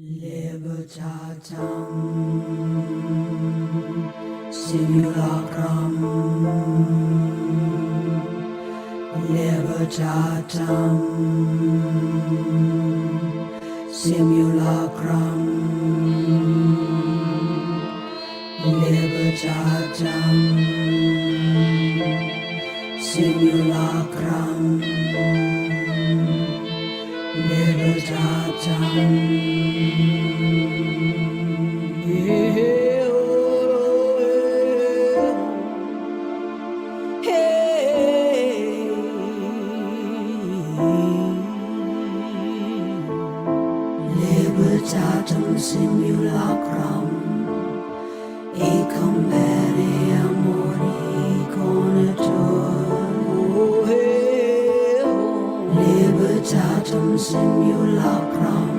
Libertatem simulacrum, libertatem simulacrum, libertatem simulacrum, libertatem. Libertatem simulacrum, ecum vere amori conitur. Libertatem simulacrum,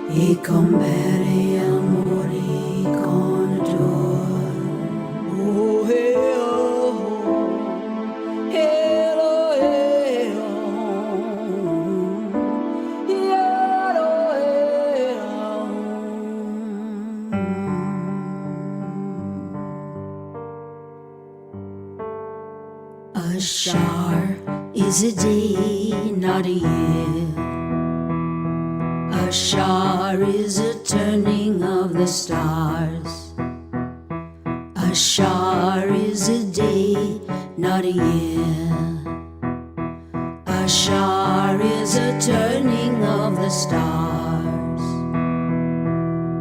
ecum vere amori conitur. A shower is a day, not a year. A shower is a turning of the stars. A shower is a day, not a year. A shower is a turning of the stars.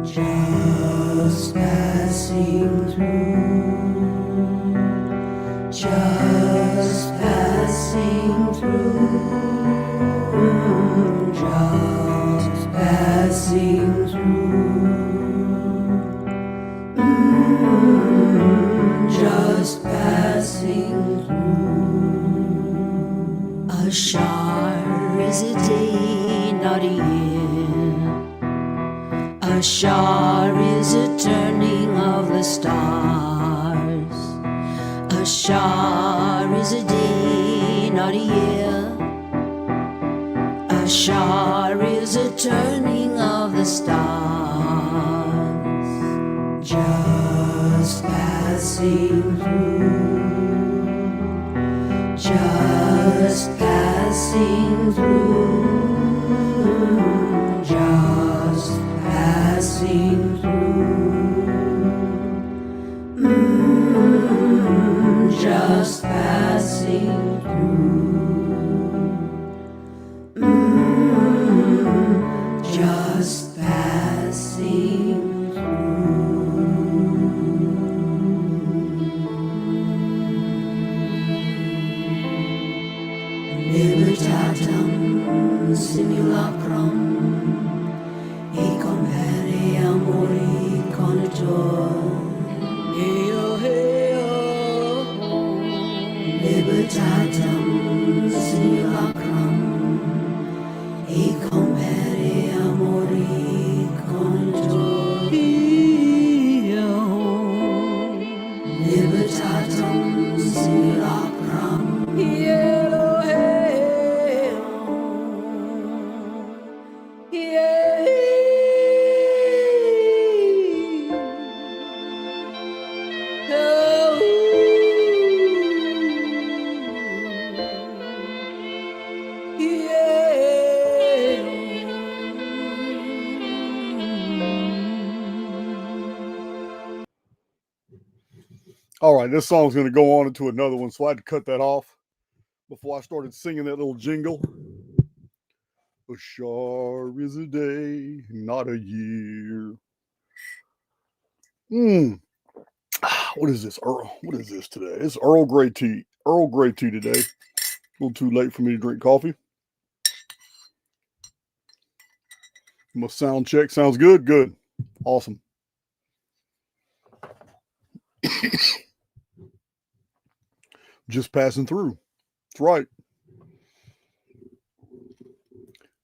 Just passing through. Just passing through. Just passing through. Just passing through. A shower is a day, not a year. A shower is a turning of the stars. A shower is a day, not a year. A shower is a turning of the stars. Just passing through. Just passing through. Just passing through. Just passing through. Just passing through. Libertatem simulacrum, ecum vere amori conitur. Libertatem simulacrum, ecum vere amori conitur. Libertatem simulacrum. All right, this song's going to go on into another one, so I had to cut that off before I started singing that little jingle. A shower is a day, not a year. What is this, Earl? What is this today? It's Earl Grey tea. Earl Grey tea today. A little too late for me to drink coffee. My sound check sounds good. Good. Awesome. Just passing through. That's right.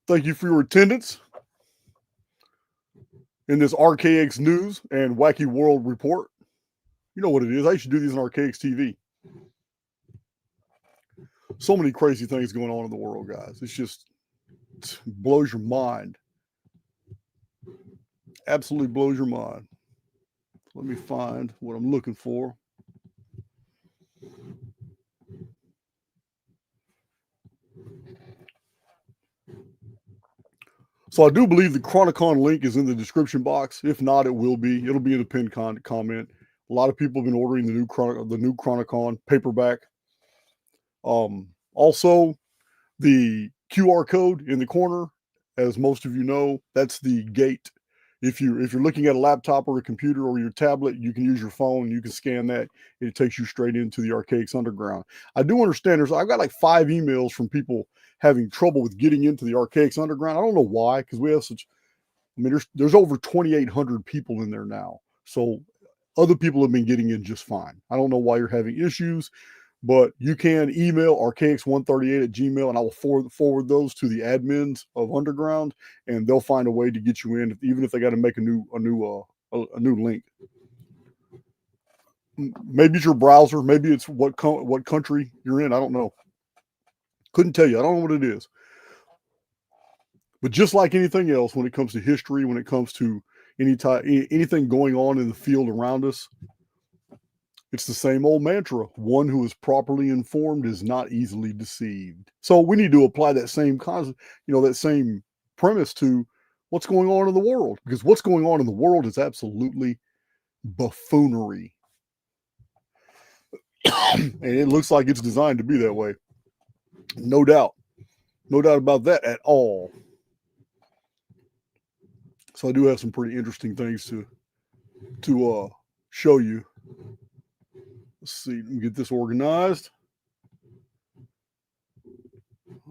Thank you for your attendance in this RKX News and Wacky World Report. You know what it is. I should do these on RKX TV. So many crazy things going on in the world, guys. It blows your mind. absolutely blows your mind. Let me find what I'm looking for. So I do believe the Chronicon link is in the description box. If not, it will be. It'll be in the pinned comment. A lot of people have been ordering the new Chronicon paperback. Also, the QR code in the corner, as most of you know, that's the gate. If you're looking at a laptop or a computer or your tablet, you can use your phone. You can scan that. It takes you straight into the Archaix Underground. I do understand I've got like 5 emails from people having trouble with getting into the Archaix Underground. I don't know why, because we have there's over 2,800 people in there now. So other people have been getting in just fine. I don't know why you're having issues, but you can email archaix138@gmail, and I will forward those to the admins of Underground, and they'll find a way to get you in, even if they got to make a new link. Maybe it's your browser, maybe it's what country you're in. I don't know. Couldn't tell you. I don't know what it is. But just like anything else, when it comes to history, when it comes to anything going on in the field around us, it's the same old mantra. One who is properly informed is not easily deceived. So we need to apply that same concept, that same premise to what's going on in the world, because what's going on in the world is absolutely buffoonery. And it looks like it's designed to be that way. No doubt. No doubt about that at all. So I do have some pretty interesting things to show you. Let's see, let me get this organized.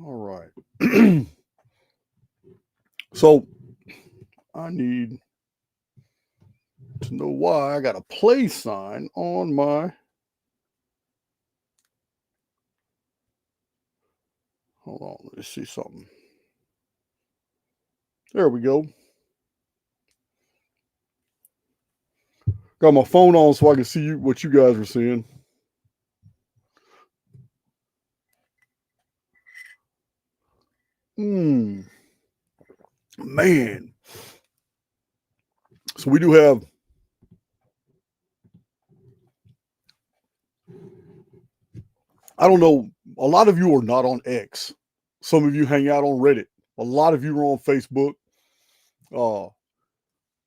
All right. So I need to know why I got a play sign on my. Hold on, let me see something. There we go. Got my phone on so I can see what you guys are seeing. Man. So we do have I don't know, a lot of you are not on X. Some of you hang out on Reddit. A lot of you are on Facebook,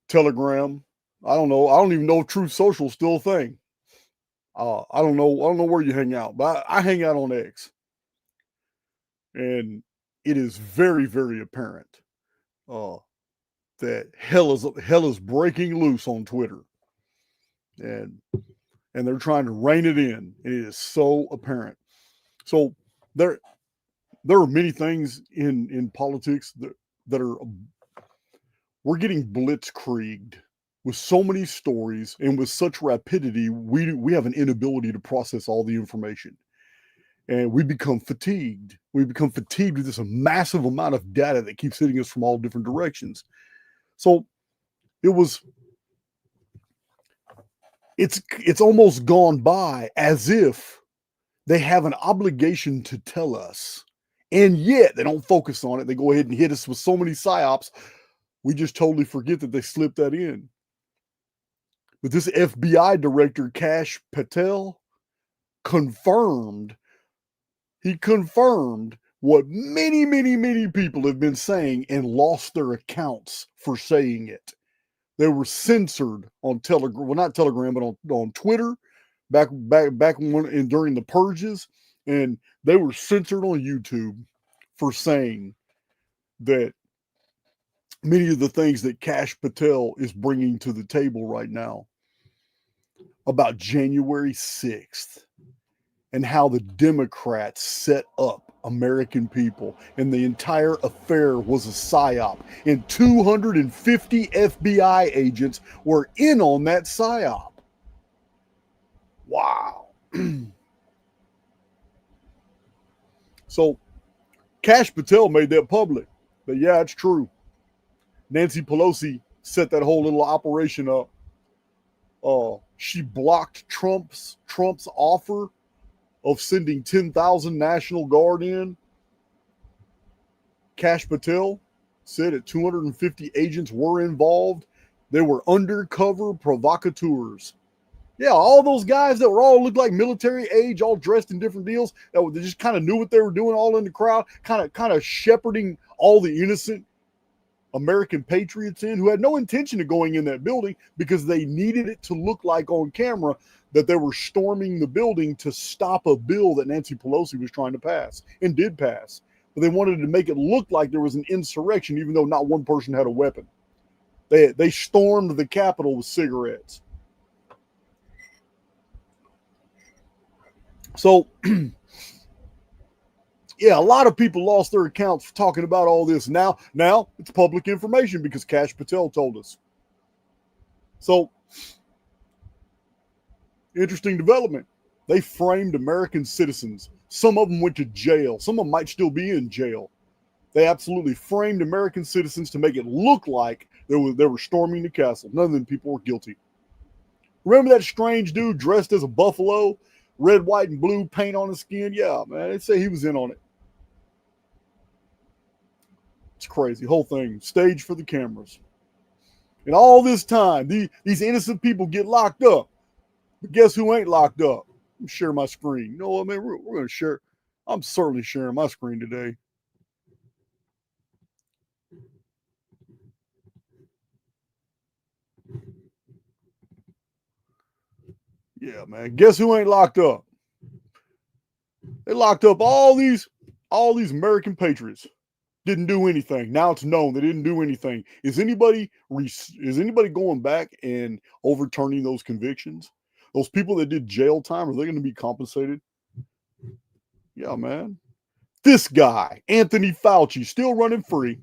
Telegram. I don't know. I don't even know if Truth Social is still a thing. I don't know where you hang out, but I hang out on X. And it is very, very apparent that hell is breaking loose on Twitter. And they're trying to rein it in. And it is so apparent. So there are many things in politics that are we're getting blitzkrieged with so many stories and with such rapidity. We have an inability to process all the information, and we become fatigued. We become fatigued with this massive amount of data that keeps hitting us from all different directions. So it's almost gone by as if they have an obligation to tell us, and yet they don't focus on it. They go ahead and hit us with so many psyops. We just totally forget that they slipped that in. But this FBI director, Kash Patel, confirmed what many, many, many people have been saying and lost their accounts for saying it. They were censored on Telegram, well, not Telegram, but on Twitter, back during the purges, and they were censored on YouTube for saying that many of the things that Kash Patel is bringing to the table right now about January 6th and how the Democrats set up American people, and the entire affair was a psyop, and 250 FBI agents were in on that psyop. Wow. So Kash Patel made that public. But yeah, it's true. Nancy Pelosi set that whole little operation up. She blocked Trump's offer of sending 10,000 National Guard in. Kash Patel said that 250 agents were involved. They were undercover provocateurs. Yeah, all those guys that were all looked like military age, all dressed in different deals, that they just kind of knew what they were doing, all in the crowd, kind of shepherding all the innocent American patriots in who had no intention of going in that building because they needed it to look like on camera that they were storming the building to stop a bill that Nancy Pelosi was trying to pass and did pass. But they wanted to make it look like there was an insurrection, even though not one person had a weapon. They stormed the Capitol with cigarettes. So, yeah, a lot of people lost their accounts for talking about all this. Now it's public information because Kash Patel told us. So, interesting development. They framed American citizens. Some of them went to jail. Some of them might still be in jail. They absolutely framed American citizens to make it look like they were storming the castle. None of them people were guilty. Remember that strange dude dressed as a buffalo, red, white, and blue paint on his skin? Yeah, man, they say he was in on it. It's crazy. Whole thing staged for the cameras. And all this time, these innocent people get locked up. But guess who ain't locked up? Let me share my screen. You know what, man? We're going to share. I'm certainly sharing my screen today. Yeah, man. Guess who ain't locked up? They locked up all these American patriots. Didn't do anything. Now it's known they didn't do anything. Is anybody going back and overturning those convictions? Those people that did jail time, are they going to be compensated? Yeah, man. This guy, Anthony Fauci, still running free.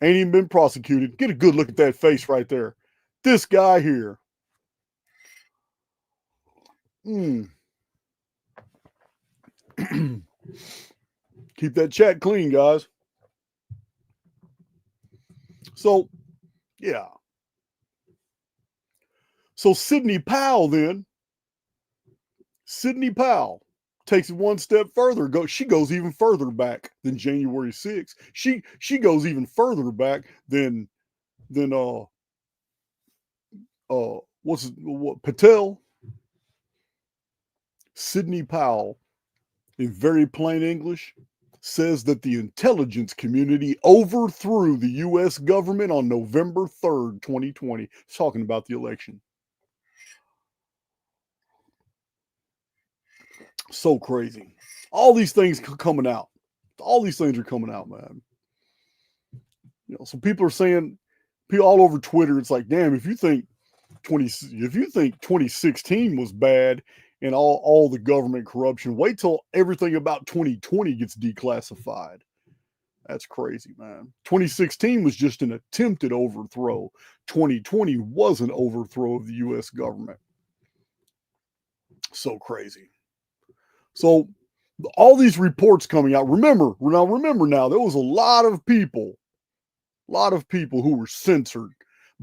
Ain't even been prosecuted. Get a good look at that face right there. This guy here. Keep that chat clean, guys. So, yeah. So Sidney Powell takes it one step further. She goes even further back than January 6th. She goes even further back than Patel. Sidney Powell, in very plain English, says that the intelligence community overthrew the U.S. government on November 3rd, 2020. It's talking about the election. So crazy. All these things coming out. All these things are coming out, man. You know, so people are saying, people all over Twitter, it's like, damn, if you think 2016 was bad and all the government corruption, wait till everything about 2020 gets declassified. That's crazy, man. 2016 was just an attempted overthrow. 2020 was an overthrow of the U.S. government. So crazy. So all these reports coming out, remember now, there was a lot of people who were censored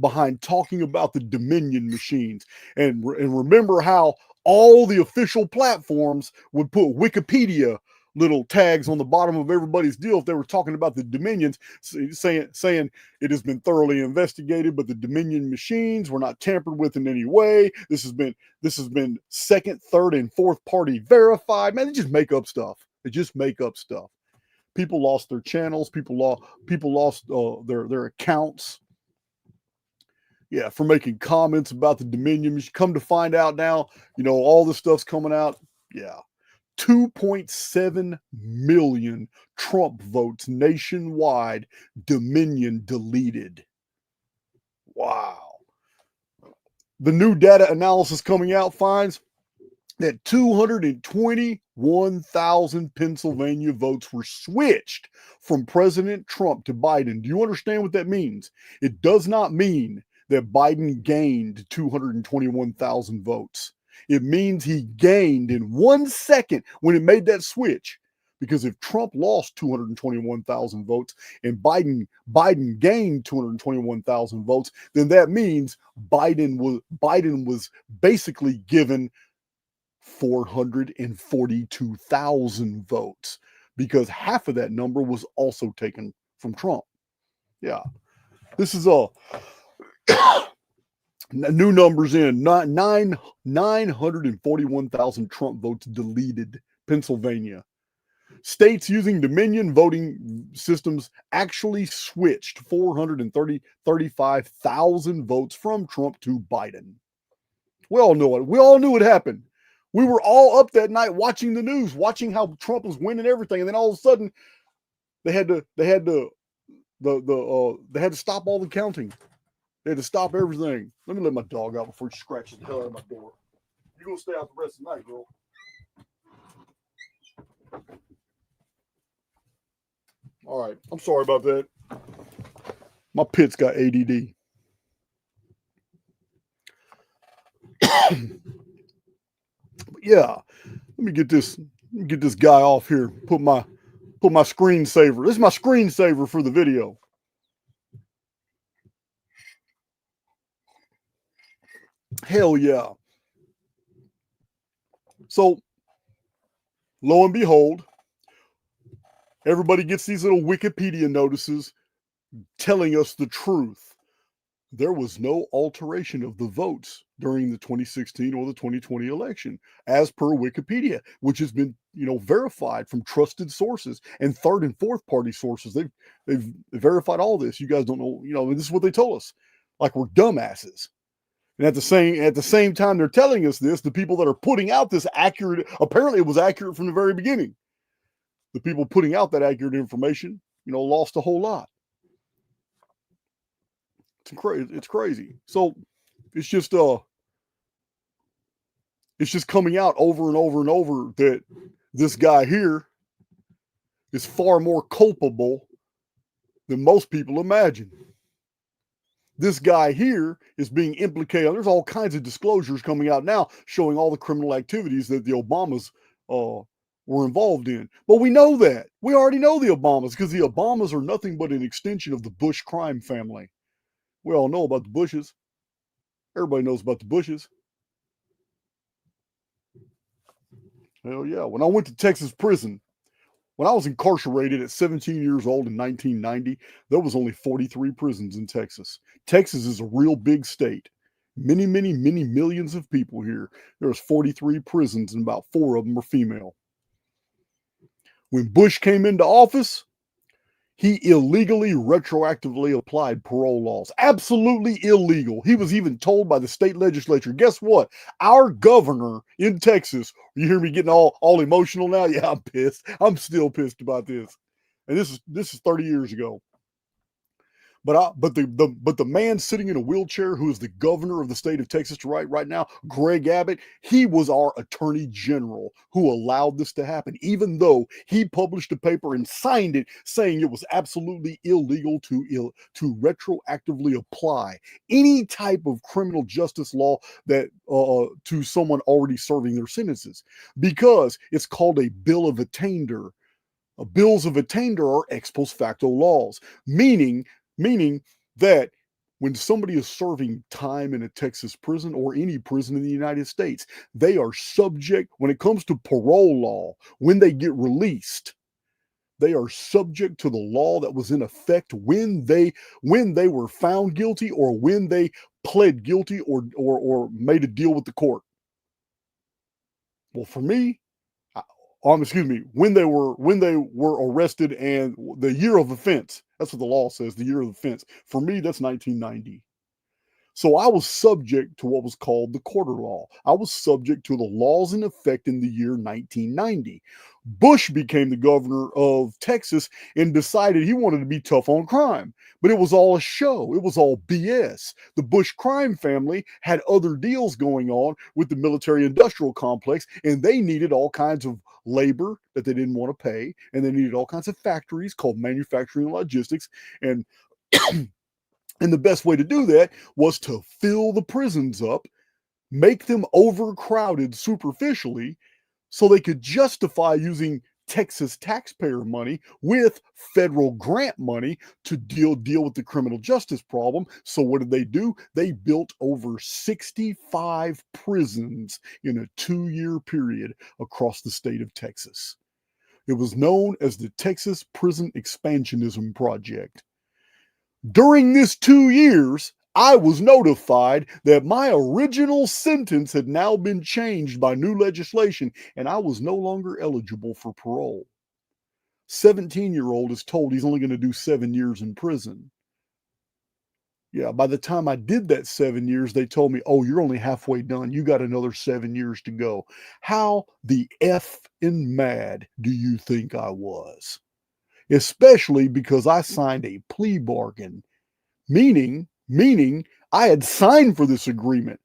behind talking about the Dominion machines. And remember how all the official platforms would put Wikipedia little tags on the bottom of everybody's deal if they were talking about the Dominions, saying it has been thoroughly investigated, but the Dominion machines were not tampered with in any way. This has been second, third, and fourth party verified. Man, they just make up stuff. People lost their channels. People lost their accounts. Yeah, for making comments about the Dominion. Come to find out now, all this stuff's coming out. Yeah. 2.7 million Trump votes nationwide, Dominion deleted. Wow. The new data analysis coming out finds that 221,000 Pennsylvania votes were switched from President Trump to Biden. Do you understand what that means? It does not mean that Biden gained 221,000 votes. It means he gained in 1 second when it made that switch. Because if Trump lost 221,000 votes and Biden gained 221,000 votes, then that means Biden was basically given 442,000 votes, because half of that number was also taken from Trump. Yeah. This is New numbers in 941,000 Trump votes deleted. Pennsylvania. States using Dominion voting systems actually switched 435,000 votes from Trump to Biden. We all know it. We all knew it happened. We were all up that night watching the news, watching how Trump was winning everything, and then all of a sudden, they had to stop all the counting. They had to stop everything. Let me let my dog out before he scratches the hell out of my door. You're gonna stay out the rest of the night, girl. All right. I'm sorry about that. My pit's got ADD. Yeah. Let me get this guy off here. Put my screensaver. This is my screensaver for the video. Hell yeah. So, lo and behold, everybody gets these little Wikipedia notices telling us the truth. There was no alteration of the votes during the 2016 or the 2020 election, as per Wikipedia, which has been, verified from trusted sources and third and fourth party sources. They've verified all this. You guys don't know, this is what they told us. Like we're dumbasses. And at the same time they're telling us this, the people that are putting out this apparently it was accurate from the very beginning. The people putting out that accurate information, lost a whole lot. It's crazy. So it's just coming out over and over and over that this guy here is far more culpable than most people imagine. This guy here is being implicated. There's all kinds of disclosures coming out now showing all the criminal activities that the Obamas were involved in. But we know that. We already know the Obamas because the Obamas are nothing but an extension of the Bush crime family. We all know about the Bushes. Everybody knows about the Bushes. Hell yeah. When I went to Texas prison, when I was incarcerated at 17 years old in 1990, there was only 43 prisons in Texas. Texas is a real big state. Many, many, many millions of people here. There was 43 prisons and about 4 of them were female. When Bush came into office, he illegally retroactively applied parole laws. Absolutely illegal. He was even told by the state legislature, guess what? Our governor in Texas, you hear me getting all emotional now? Yeah, I'm pissed. I'm still pissed about this. And this is 30 years ago. But the man sitting in a wheelchair who is the governor of the state of Texas right now, Greg Abbott, he was our attorney general who allowed this to happen, even though he published a paper and signed it saying it was absolutely illegal to retroactively apply any type of criminal justice law that to someone already serving their sentences, because it's called a bill of attainder. Bills of attainder are ex post facto laws, meaning that when somebody is serving time in a Texas prison or any prison in the United States, they are subject, when it comes to parole law, when they get released, they are subject to the law that was in effect when they were found guilty or when they pled guilty or made a deal with the court. Well, for me, when they were arrested and the year of offense. That's what the law says, the year of offense. For me, that's 1990. So I was subject to what was called the quarter law. I was subject to the laws in effect in the year 1990. Bush became the governor of Texas and decided he wanted to be tough on crime. But it was all a show. It was all BS. The Bush crime family had other deals going on with the military-industrial complex, and they needed all kinds of labor that they didn't want to pay, and they needed all kinds of factories called manufacturing and logistics, and and the best way to do that was to fill the prisons up, make them overcrowded superficially, so they could justify using Texas taxpayer money with federal grant money to deal with the criminal justice problem. So what did they do? They built over 65 prisons in a 2-year period across the state of Texas. It was known as the Texas Prison Expansionism Project. During this 2 years, I was notified that my original sentence had now been changed by new legislation and I was no longer eligible for parole. 17-year-old is told he's only going to do 7 years in prison. Yeah, by the time I did that 7 years, they told me, oh, you're only halfway done. You got another 7 years to go. How the F in mad do you think I was? Especially because I signed a plea bargain, meaning I had signed for this agreement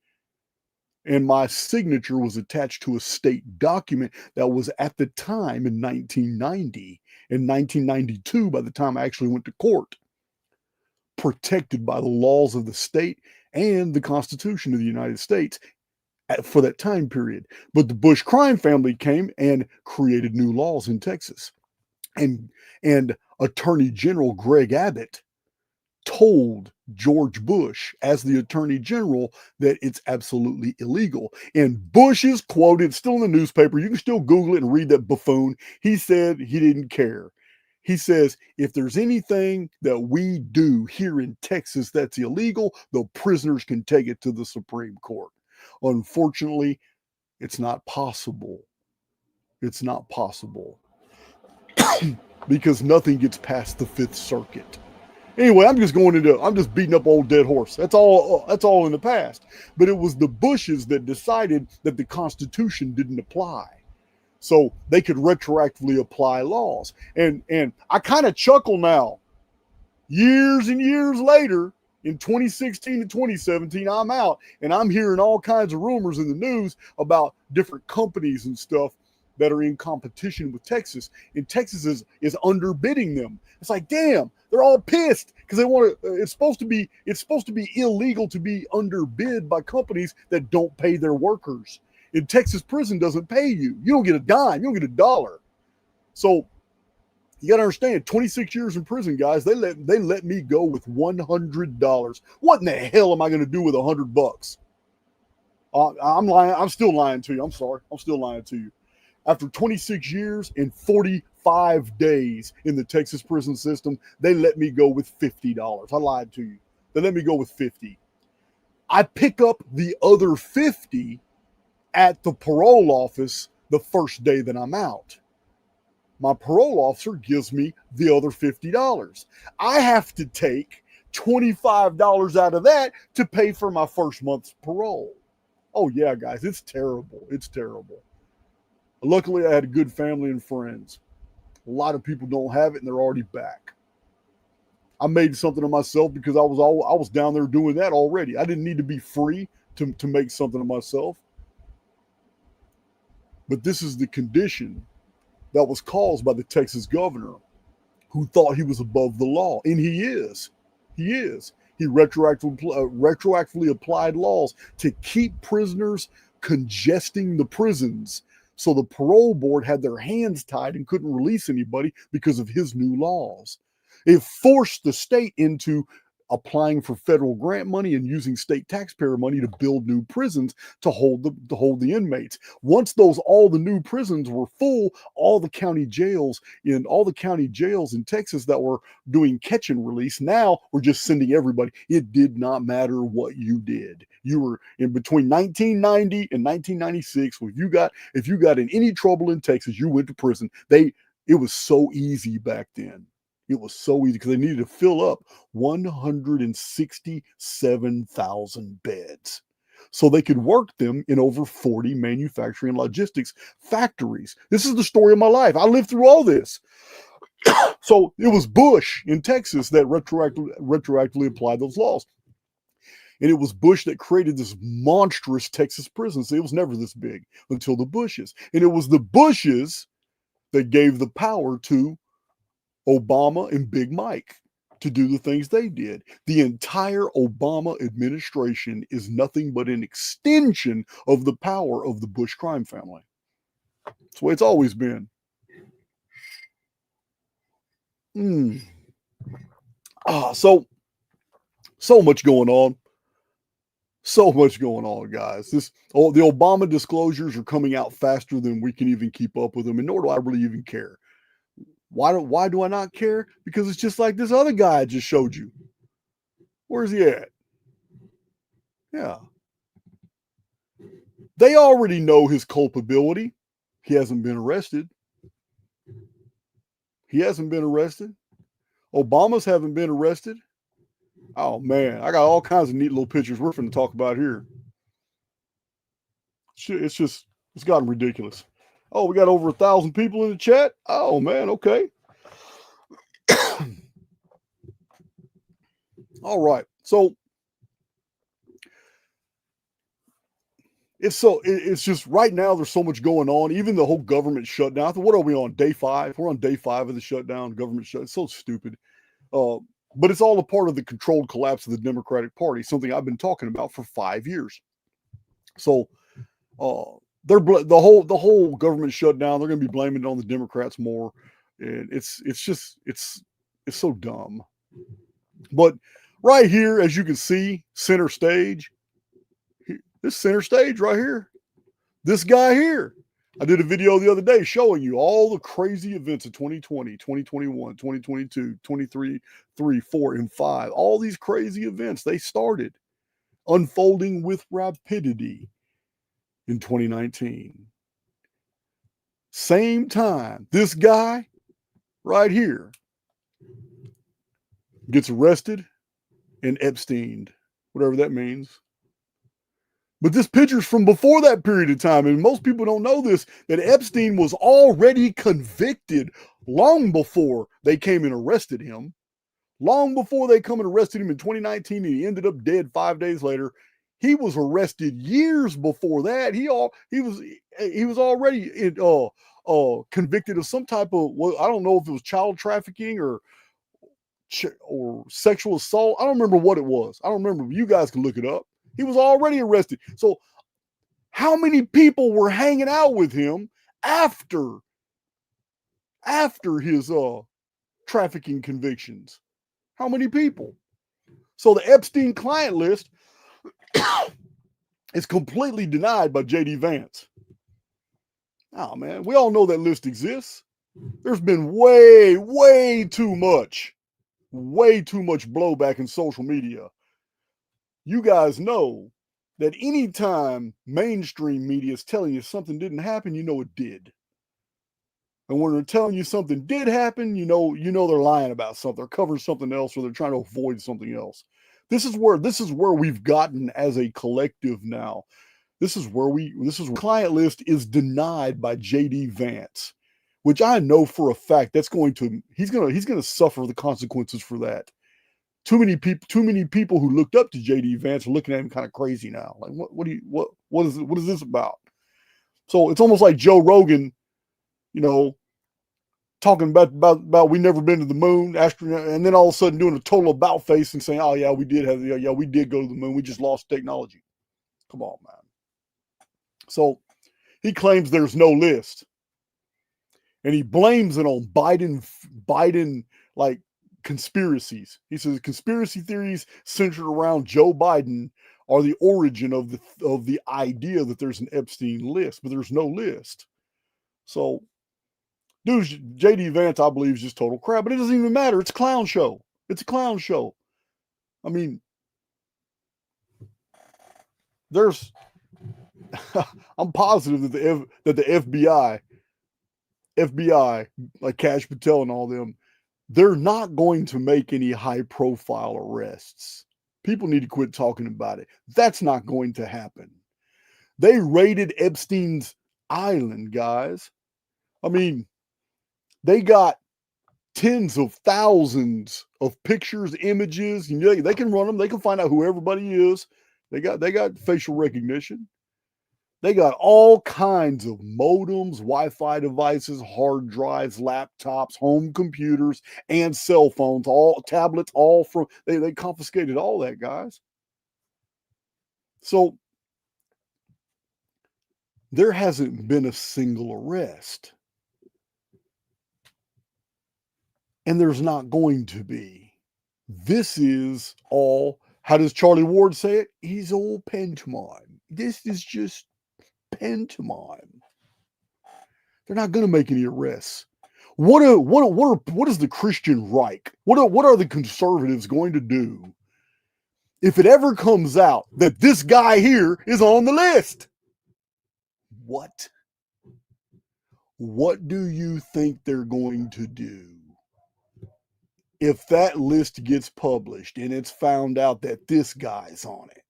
and my signature was attached to a state document that was at the time in 1990 and 1992 by the time I actually went to court, protected by the laws of the state and the Constitution of the United States for that time period. But the Bush crime family came and created new laws in Texas. And Attorney General Greg Abbott told George Bush as the Attorney General that it's absolutely illegal. And Bush is quoted, still in the newspaper. You can still Google it and read that buffoon. He said he didn't care. He says, if there's anything that we do here in Texas that's illegal, the prisoners can take it to the Supreme Court. Unfortunately, it's not possible. It's not possible because nothing gets past the Fifth Circuit. Anyway, I'm just beating up old dead horse. That's all in the past. But it was the Bushes that decided that the Constitution didn't apply. So they could retroactively apply laws. And I kind of chuckle now. Years and years later, in 2016 and 2017, I'm out and I'm hearing all kinds of rumors in the news about different companies and stuff that are in competition with Texas. And Texas is underbidding them. It's like, damn, they're all pissed because they want to. It's supposed to be illegal to be underbid by companies that don't pay their workers. In Texas, prison doesn't pay you. You don't get a dime. You don't get a dollar. So you got to understand, 26 years in prison, guys, they let me go with $100. What in the hell am I going to do with $100? I'm lying. I'm still lying to you. I'm sorry. I'm still lying to you. After 26 years and 45 days in the Texas prison system, they let me go with $50. I lied to you. They let me go with $50. I pick up the other $50 at the parole office the first day that I'm out. My parole officer gives me the other $50. I have to take $25 out of that to pay for my first month's parole. Oh yeah, guys, it's terrible. It's terrible. Luckily, I had a good family and friends. A lot of people don't have it, and they're already back. I made something of myself because I was down there doing that already. I didn't need to be free to make something of myself. But this is the condition that was caused by the Texas governor who thought he was above the law. And he is. He is. He retroactively applied laws to keep prisoners congesting the prisons. So the parole board had their hands tied and couldn't release anybody because of his new laws. It forced the state into applying for federal grant money and using state taxpayer money to build new prisons to hold the inmates. Once all the new prisons were full, all the county jails in Texas that were doing catch and release now were just sending everybody. It did not matter what you did. You were in between 1990 and 1996. If you got in any trouble in Texas, you went to prison. It was so easy back then. It was so easy because they needed to fill up 167,000 beds so they could work them in over 40 manufacturing and logistics factories. This is the story of my life. I lived through all this. So it was Bush in Texas that retroactively applied those laws. And it was Bush that created this monstrous Texas prison. So it was never this big until the Bushes. And it was the Bushes that gave the power to Obama and Big Mike to do the things they did. The entire Obama administration is nothing but an extension of the power of the Bush crime family. That's the way it's always been. So much going on. So much going on, guys. The Obama disclosures are coming out faster than we can even keep up with them, and nor do I really even care. Why do I not care? Because it's just like this other guy I just showed you. Where's he at? Yeah. They already know his culpability. He hasn't been arrested. He hasn't been arrested. Obamas haven't been arrested. Oh, man. I got all kinds of neat little pictures we're going to talk about here. It's gotten ridiculous. Oh, we got over 1,000 people in the chat. Oh, man. Okay. All right. So it's just right now there's so much going on. Even the whole government shutdown. What are we on? Day 5? We're on day 5 of the shutdown. Government shut. It's so stupid. But it's all a part of the controlled collapse of the Democratic Party, something I've been talking about for 5 years. So the whole government shutdown, they're going to be blaming it on the Democrats more, and it's so dumb. But right here, as you can see, center stage, this center stage right here, this guy here. I did a video the other day showing you all the crazy events of 2020, 2021, 2022, 23, 3, 4, and 5. All these crazy events, they started unfolding with rapidity in 2019. Same time, this guy right here gets arrested and Epsteined, whatever that means. But this picture's from before that period of time, and most people don't know this, that Epstein was already convicted long before they came and arrested him. Long before they come and arrested him in 2019, and he ended up dead 5 days later. He was arrested years before that. He was already convicted of some type of, well, I don't know if it was child trafficking or sexual assault. I don't remember what it was. I don't remember. You guys can look it up. He was already arrested. So how many people were hanging out with him after his trafficking convictions? How many people? So the Epstein client list is completely denied by J.D. Vance. Oh, man, we all know that list exists. There's been way too much blowback in social media. You guys know that anytime mainstream media is telling you something didn't happen, you know it did. And when they're telling you something did happen, you know they're lying about something. They're covering something else, or they're trying to avoid something else. This is where we've gotten as a collective now. This is where client list is denied by J.D. Vance, which I know for a fact he's going to suffer the consequences for that. Too many people who looked up to J.D. Vance are looking at him kind of crazy now. Like, what is this about? So it's almost like Joe Rogan, talking about we never been to the moon, astronaut, and then all of a sudden doing a total about face and saying, oh yeah, we did go to the moon. We just lost technology. Come on, man. So he claims there's no list, and he blames it on Biden like conspiracies. He says conspiracy theories centered around Joe Biden are the origin of the idea that there's an Epstein list, but there's no list. So, dude, J.D. Vance, I believe, is just total crap, but it doesn't even matter. It's a clown show. It's a clown show. I mean, I'm positive that the FBI, like Kash Patel and all them, they're not going to make any high-profile arrests. People need to quit talking about it. That's not going to happen. They raided Epstein's island, guys. I mean, they got tens of thousands of pictures, images. They can run them. They can find out who everybody is. They got facial recognition. They got all kinds of modems, Wi-Fi devices, hard drives, laptops, home computers, and cell phones, all tablets, all from they confiscated all that, guys. So there hasn't been a single arrest. And there's not going to be. This is all, how does Charlie Ward say it? He's all pantomime. This is just pantomime. They're not going to make any arrests. What is the Christian Reich? What are the conservatives going to do if it ever comes out that this guy here is on the list. What? What do you think they're going to do? If that list gets published and it's found out that this guy's on it?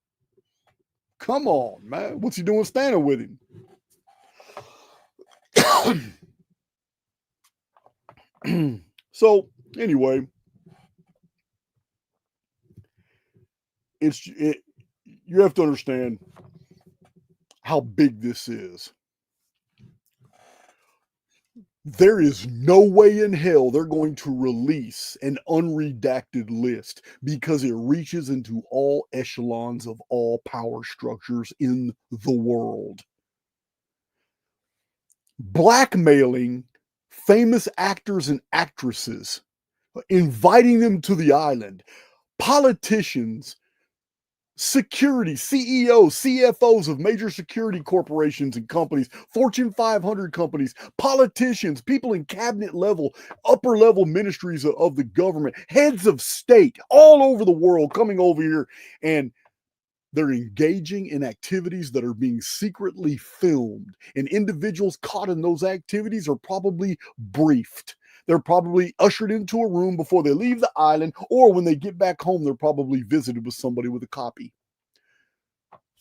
Come on, man. What's he doing standing with him? So, anyway, you have to understand how big this is. There is no way in hell they're going to release an unredacted list because it reaches into all echelons of all power structures in the world. Blackmailing famous actors and actresses, inviting them to the island, politicians, security, CEOs, CFOs of major security corporations and companies, Fortune 500 companies, politicians, people in cabinet level, upper level ministries of the government, heads of state all over the world coming over here, and they're engaging in activities that are being secretly filmed, and individuals caught in those activities are probably briefed. They're probably ushered into a room before they leave the island, or when they get back home, they're probably visited with somebody with a copy.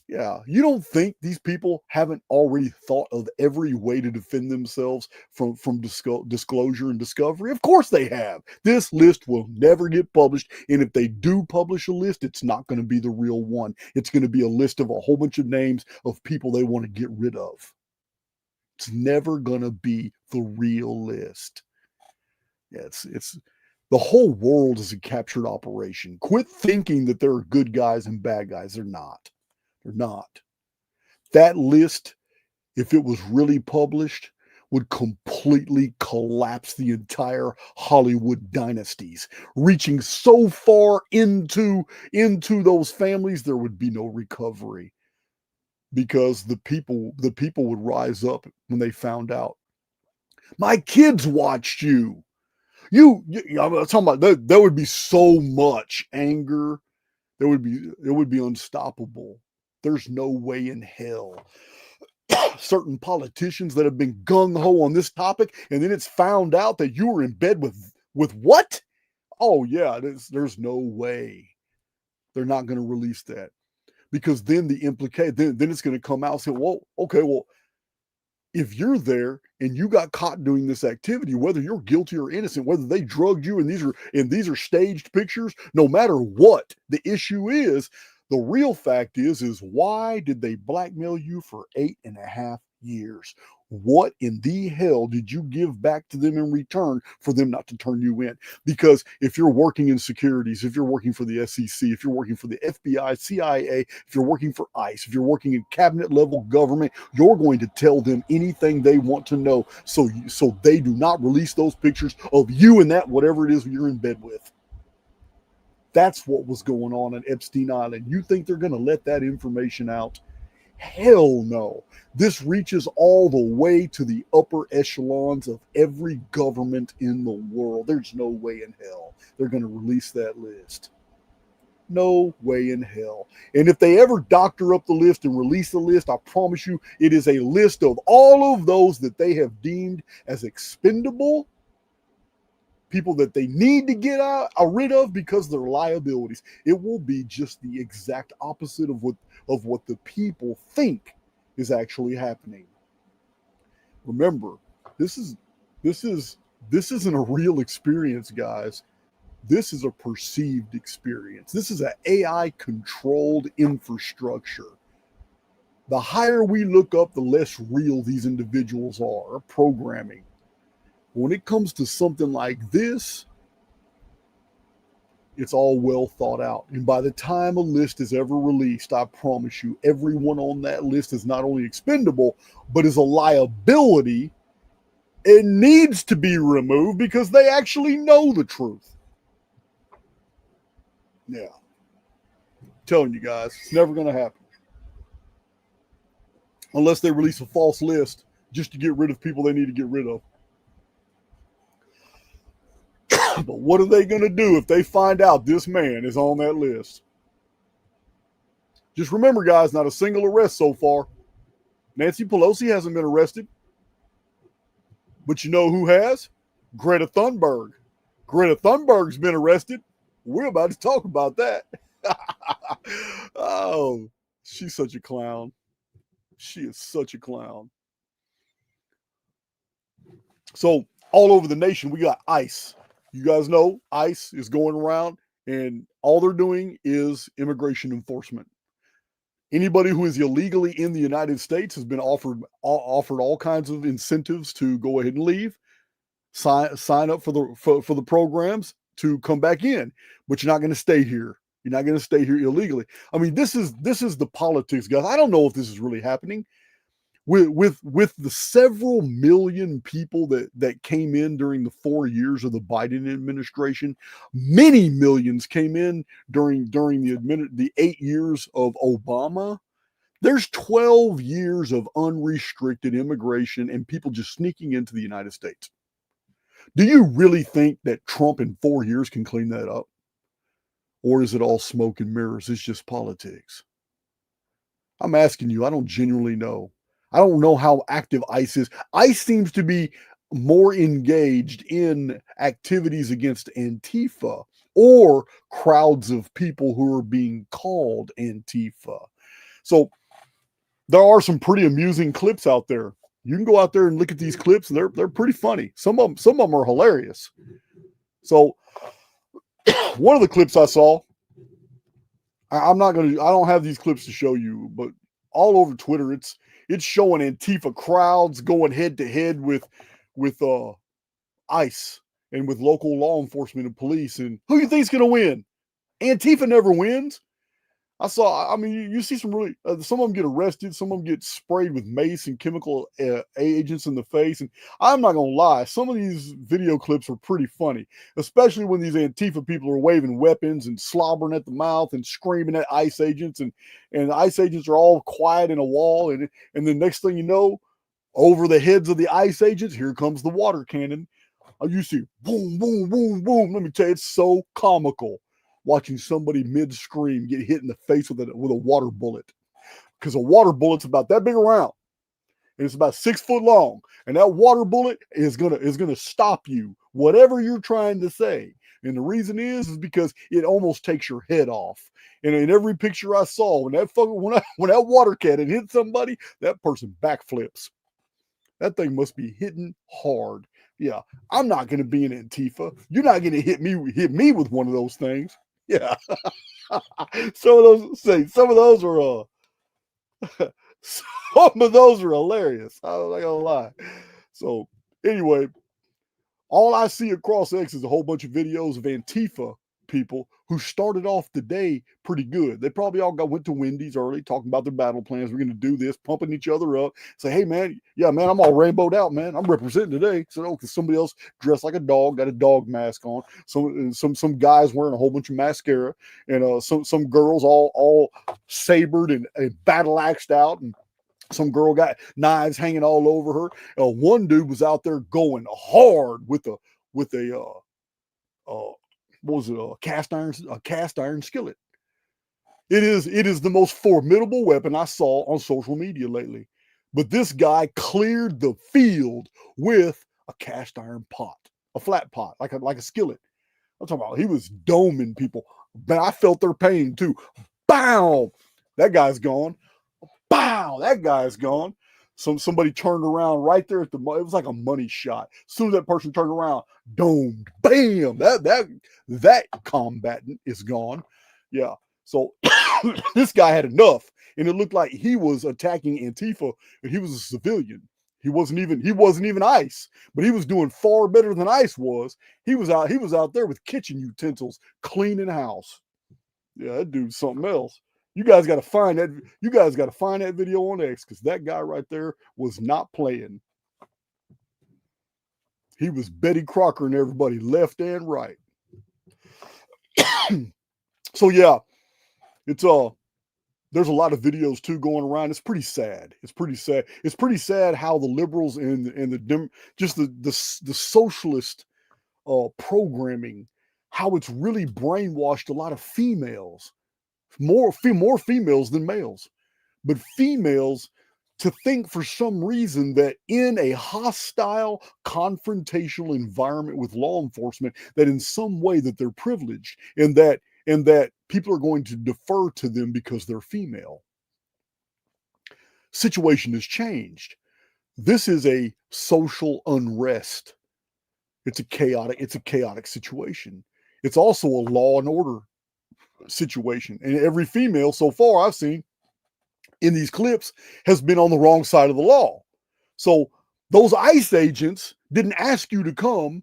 Yeah, you don't think these people haven't already thought of every way to defend themselves from disclosure and discovery? Of course they have. This list will never get published, and if they do publish a list, it's not going to be the real one. It's going to be a list of a whole bunch of names of people they want to get rid of. It's never going to be the real list. Yeah, it's the whole world is a captured operation. Quit thinking that there are good guys and bad guys. They're not. They're not. That list, if it was really published, would completely collapse the entire Hollywood dynasties. Reaching so far into those families, there would be no recovery. Because the people would rise up when they found out. My kids watched you. I'm talking about there would be so much anger. It would be unstoppable. There's no way in hell. Certain politicians that have been gung-ho on this topic, and then it's found out that you were in bed with what? Oh yeah, there's no way. They're not going to release that. Because then then it's going to come out and say, well, okay, well, if you're there and you got caught doing this activity, whether you're guilty or innocent, whether they drugged you and these are staged pictures, no matter what the issue is, the real fact is why did they blackmail you for 8.5 years? What in the hell did you give back to them in return for them not to turn you in? Because if you're working in securities, if you're working for the SEC, if you're working for the FBI, CIA, if you're working for ICE, if you're working in cabinet level government, you're going to tell them anything they want to know so they do not release those pictures of you and that whatever it is you're in bed with. That's what was going on at Epstein Island. You think they're going to let that information out? Hell no. This reaches all the way to the upper echelons of every government in the world. There's no way in hell they're going to release that list. No way in hell. And if they ever doctor up the list and release the list, I promise you it is a list of all of those that they have deemed as expendable, people that they need to get rid of because they're liabilities. It will be just the exact opposite of what the people think is actually happening. Remember, this isn't a real experience, guys. This is a perceived experience. This is an AI controlled infrastructure. The higher we look up, the less real these individuals are programming. When it comes to something like this, it's all well thought out. And by the time a list is ever released, I promise you, everyone on that list is not only expendable, but is a liability. It needs to be removed because they actually know the truth. Yeah. I'm telling you guys, it's never going to happen. Unless they release a false list just to get rid of people they need to get rid of. But what are they going to do if they find out this man is on that list? Just remember, guys, not a single arrest so far. Nancy Pelosi hasn't been arrested. But you know who has? Greta Thunberg. Greta Thunberg's been arrested. We're about to talk about that. Oh, she's such a clown. She is such a clown. So all over the nation, we got ICE. You guys know ICE is going around and all they're doing is immigration enforcement. Anybody who is illegally in the United States has been offered all kinds of incentives to go ahead and leave, sign up for the programs to come back in, but you're not going to stay here. You're not going to stay here illegally. I mean, this is the politics, guys. I don't know if this is really happening. With the several million people that came in during the 4 years of the Biden administration, many millions came in during the 8 years of Obama. There's 12 years of unrestricted immigration and people just sneaking into the United States. Do you really think that Trump in 4 years can clean that up? Or is it all smoke and mirrors? It's just politics. I'm asking you, I don't genuinely know. I don't know how active ICE is. ICE seems to be more engaged in activities against Antifa or crowds of people who are being called Antifa. So there are some pretty amusing clips out there. You can go out there and look at these clips, and they're pretty funny. Some of them are hilarious. So one of the clips I saw, I don't have these clips to show you, but all over Twitter, it's showing Antifa crowds going head to head with ICE and with local law enforcement and police. And who you think's going to win? Antifa never wins. I mean, you see some really, some of them get arrested. Some of them get sprayed with mace and chemical agents in the face. And I'm not going to lie, some of these video clips are pretty funny, especially when these Antifa people are waving weapons and slobbering at the mouth and screaming at ICE agents. And the ICE agents are all quiet in a wall. And the next thing you know, over the heads of the ICE agents, here comes the water cannon. You see boom, boom, boom, boom. Let me tell you, it's so comical watching somebody mid-scream get hit in the face with a water bullet. Because a water bullet's about that big around. And it's about 6 foot long. And that water bullet is gonna stop you, whatever you're trying to say. And the reason is because it almost takes your head off. And in every picture I saw, when that water cannon hit somebody, that person backflips. That thing must be hitting hard. Yeah, I'm not going to be an Antifa. You're not going to hit me with one of those things. Yeah. Some of those are hilarious. I'm not gonna lie. So anyway, all I see across X is a whole bunch of videos of Antifa people who started off the day pretty good. They probably all went to Wendy's early, talking about their battle plans. We're going to do this, pumping each other up. Say, hey, man, yeah, man, I'm all rainbowed out, man. I'm representing today. So, because somebody else dressed like a dog, got a dog mask on. Some guys wearing a whole bunch of mascara, and some girls all sabered and battle axed out, and some girl got knives hanging all over her. One dude was out there going hard with a what was it? A cast iron skillet. It is the most formidable weapon I saw on social media lately. But this guy cleared the field with a cast iron pot, a flat pot, like a skillet. I'm talking about he was doming people. But I felt their pain too. Bow! That guy's gone. Bow! That guy's gone. Somebody turned around right there it was like a money shot. As soon as that person turned around, domed, bam! That combatant is gone. Yeah. So this guy had enough, and it looked like he was attacking Antifa, and he was a civilian. He wasn't even ICE, but he was doing far better than ICE was. He was out there with kitchen utensils, cleaning house. Yeah, that dude's something else. You guys got to find that. You guys got to find that video on X, because that guy right there was not playing. He was Betty Crocker and everybody left and right. So yeah, it's there's a lot of videos too going around. It's pretty sad. It's pretty sad how the liberals and the socialist programming, how it's really brainwashed a lot of females. more females than males. But females, to think for some reason that in a hostile, confrontational environment with law enforcement, that in some way that they're privileged and that people are going to defer to them because they're female. Situation has changed. This is a social unrest. It's a chaotic situation. It's also a law and order situation. And every female so far I've seen in these clips has been on the wrong side of the law. So those ICE agents didn't ask you to come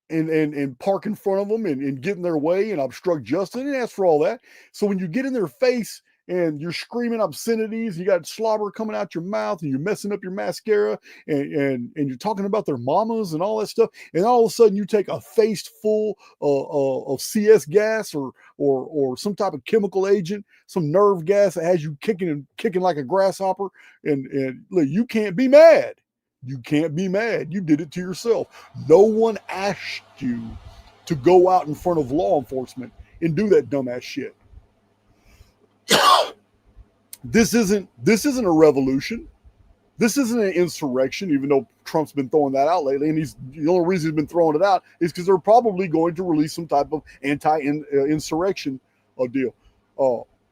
and park in front of them and get in their way and obstruct justice. They didn't ask for all that. So when you get in their face and you're screaming obscenities, you got slobber coming out your mouth and you're messing up your mascara and you're talking about their mamas and all that stuff, and all of a sudden you take a face full of CS gas or some type of chemical agent, some nerve gas that has you kicking like a grasshopper, and look, you can't be mad. You can't be mad. You did it to yourself. No one asked you to go out in front of law enforcement and do that dumbass shit. This isn't a revolution. This isn't an insurrection, even though Trump's been throwing that out lately. And the only reason he's been throwing it out is because they're probably going to release some type of anti-insurrection deal.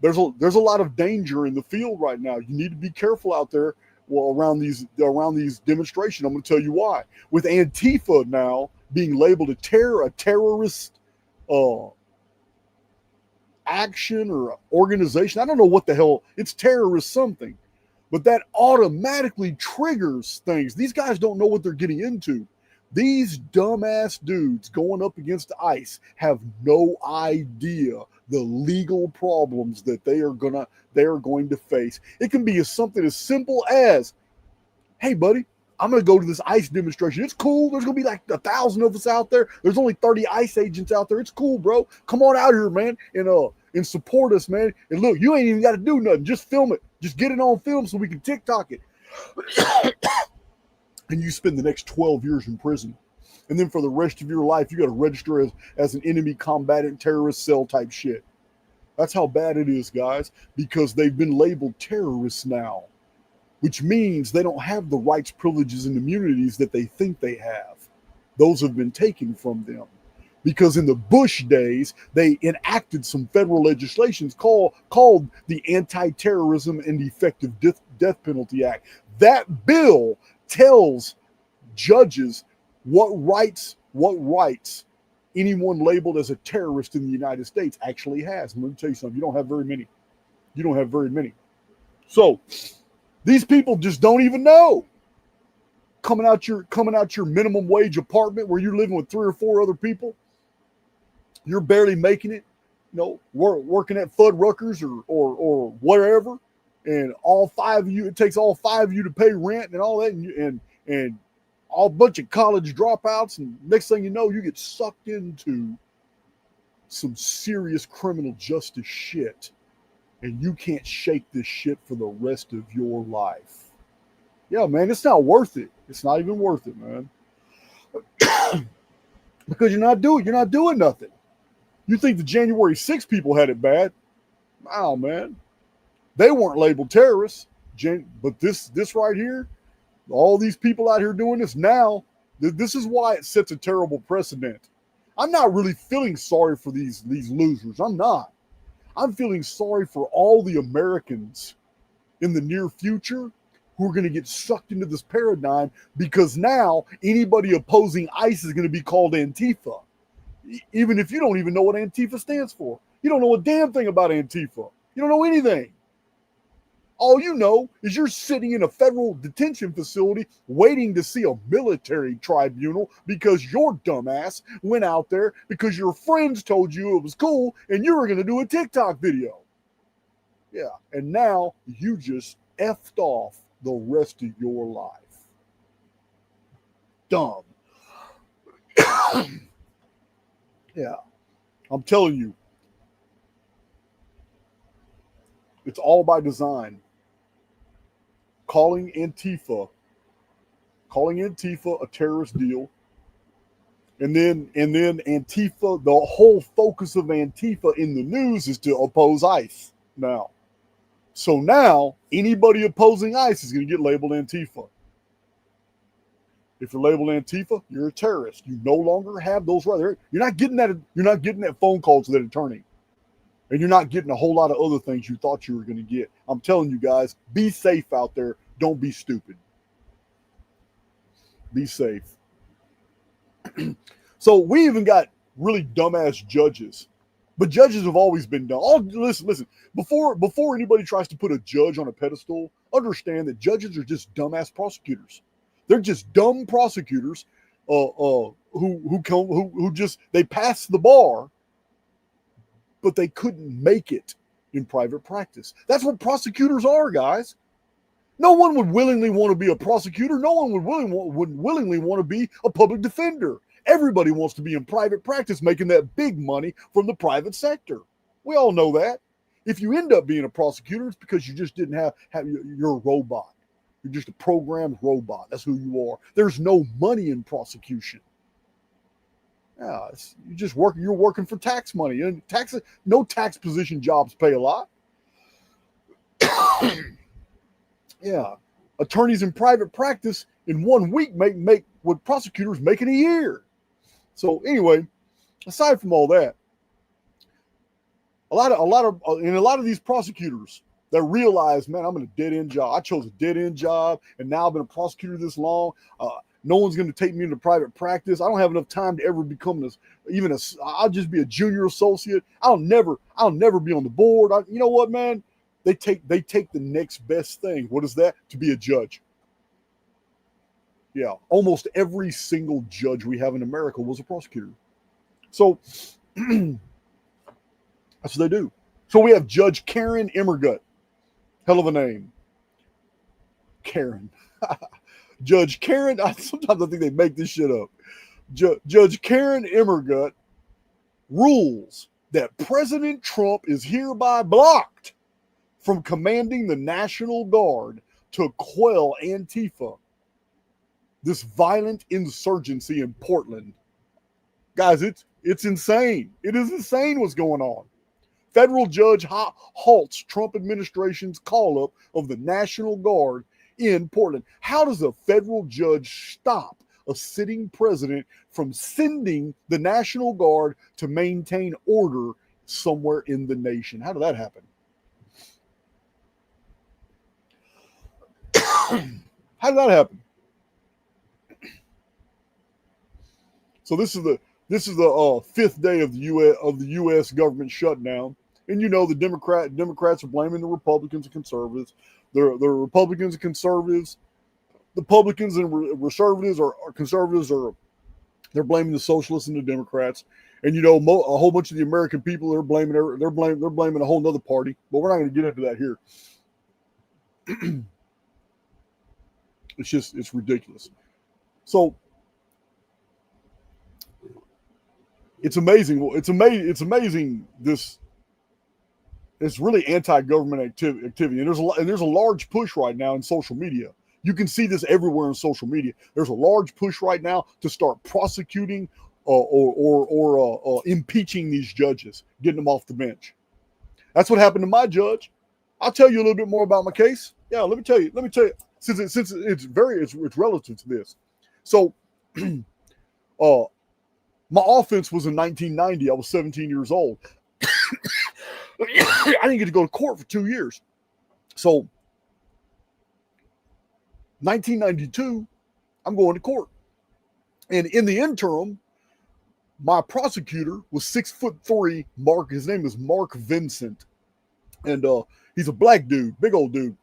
There's a lot of danger in the field right now. You need to be careful out there. Well, around these demonstrations, I'm going to tell you why. With Antifa now being labeled a terrorist action or organization, I don't know what the hell, it's terrorist something, but that automatically triggers things. These guys don't know what they're getting into. These dumbass dudes going up against ICE have no idea the legal problems that they are going to face. It can be something as simple as, hey buddy, I'm going to go to this ICE demonstration. It's cool. There's going to be like 1,000 of us out there. There's only 30 ICE agents out there. It's cool, bro. Come on out here, man, and support us, man. And look, you ain't even got to do nothing. Just film it. Just get it on film so we can TikTok it. And you spend the next 12 years in prison. And then for the rest of your life, you got to register as an enemy combatant terrorist cell type shit. That's how bad it is, guys, because they've been labeled terrorists now, which means they don't have the rights, privileges, and immunities that they think they have. Those have been taken from them. Because in the Bush days, they enacted some federal legislations called the Anti-Terrorism and Effective Death Penalty Act. That bill tells judges what rights anyone labeled as a terrorist in the United States actually has. I'm going to tell you something. You don't have very many. So these people just don't even know. Coming out your minimum wage apartment where you're living with 3 or 4 other people, you're barely making it. Working at Fuddruckers or whatever, and all 5 of you, it takes all 5 of you to pay rent and all that, and all bunch of college dropouts, and next thing you know, you get sucked into some serious criminal justice shit, and you can't shake this shit for the rest of your life. Yeah, man, it's not worth it. It's not even worth it, man. Because you're not doing nothing. You think the January 6 people had it bad? Wow, man. They weren't labeled terrorists. But this right here, all these people out here doing this now, this is why it sets a terrible precedent. I'm not really feeling sorry for these losers. I'm not. I'm feeling sorry for all the Americans in the near future who are going to get sucked into this paradigm, because now anybody opposing ICE is going to be called Antifa. Even if you don't even know what Antifa stands for. You don't know a damn thing about Antifa. You don't know anything. All you know is you're sitting in a federal detention facility waiting to see a military tribunal because your dumbass went out there because your friends told you it was cool and you were going to do a TikTok video. Yeah, and now you just effed off the rest of your life. Dumb. Yeah, I'm telling you, it's all by design. Calling Antifa a terrorist deal And then Antifa, the whole focus of Antifa in the news is to oppose ICE now. So now anybody opposing ICE is going to get labeled Antifa. If you're labeled Antifa, you're a terrorist. You no longer have those rights. You're not getting that. You're not getting that phone call to that attorney, and you're not getting a whole lot of other things you thought you were going to get. I'm telling you guys, be safe out there. Don't be stupid. Be safe. So we even got really dumbass judges, but judges have always been dumb. Listen. Before anybody tries to put a judge on a pedestal, understand that judges are just dumbass prosecutors. They're just dumb prosecutors who just they passed the bar, but they couldn't make it in private practice. That's what prosecutors are, guys. No one would willingly want to be a prosecutor. No one would willingly want to be a public defender. Everybody wants to be in private practice, making that big money from the private sector. We all know that. If you end up being a prosecutor, it's because you just didn't have you're a robot. You're just a programmed robot. That's who you are. There's no money in prosecution. Yeah, you just work. You're working for tax money, and no tax position jobs pay a lot. Yeah, attorneys in private practice in 1 week make what prosecutors make in a year. So anyway, aside from all that, a lot of these prosecutors that realize, man, I'm in a dead end job. I chose a dead end job, and now I've been a prosecutor this long. No one's going to take me into private practice. I don't have enough time to ever become I'll just be a junior associate. I'll never be on the board. You know what, man? They take the next best thing. What is that? To be a judge. Yeah, almost every single judge we have in America was a prosecutor. So that's what they do. So we have Judge Karen Immergut. Hell of a name. Karen. Judge Karen, sometimes I think they make this shit up. Judge Karen Immergut rules that President Trump is hereby blocked from commanding the National Guard to quell Antifa, this violent insurgency in Portland. Guys, it's insane. It is insane what's going on. Federal judge halts Trump administration's call-up of the National Guard in Portland. How does a federal judge stop a sitting president from sending the National Guard to maintain order somewhere in the nation? How did that happen? How did that happen? So this is the fifth day of the U.S. government shutdown, and you know the Democrats are blaming the Republicans and conservatives. The Republicans and conservatives, the Republicans and conservatives they're blaming the socialists and the Democrats, and you know a whole bunch of the American people they're blaming a whole nother party. But we're not going to get into that here. It's ridiculous. So it's amazing. It's amazing. It's really anti-government activity, and there's a large push right now in social media. You can see this everywhere in social media. There's a large push right now to start prosecuting or impeaching these judges, getting them off the bench. That's what happened to my judge. I'll tell you a little bit more about my case. Yeah, let me tell you. Since it's relative to this. So, my offense was in 1990. I was 17 years old. I didn't get to go to court for 2 years. So, 1992, I'm going to court. And in the interim, my prosecutor was 6'3", his name is Mark Vincent. And he's a black dude, big old dude.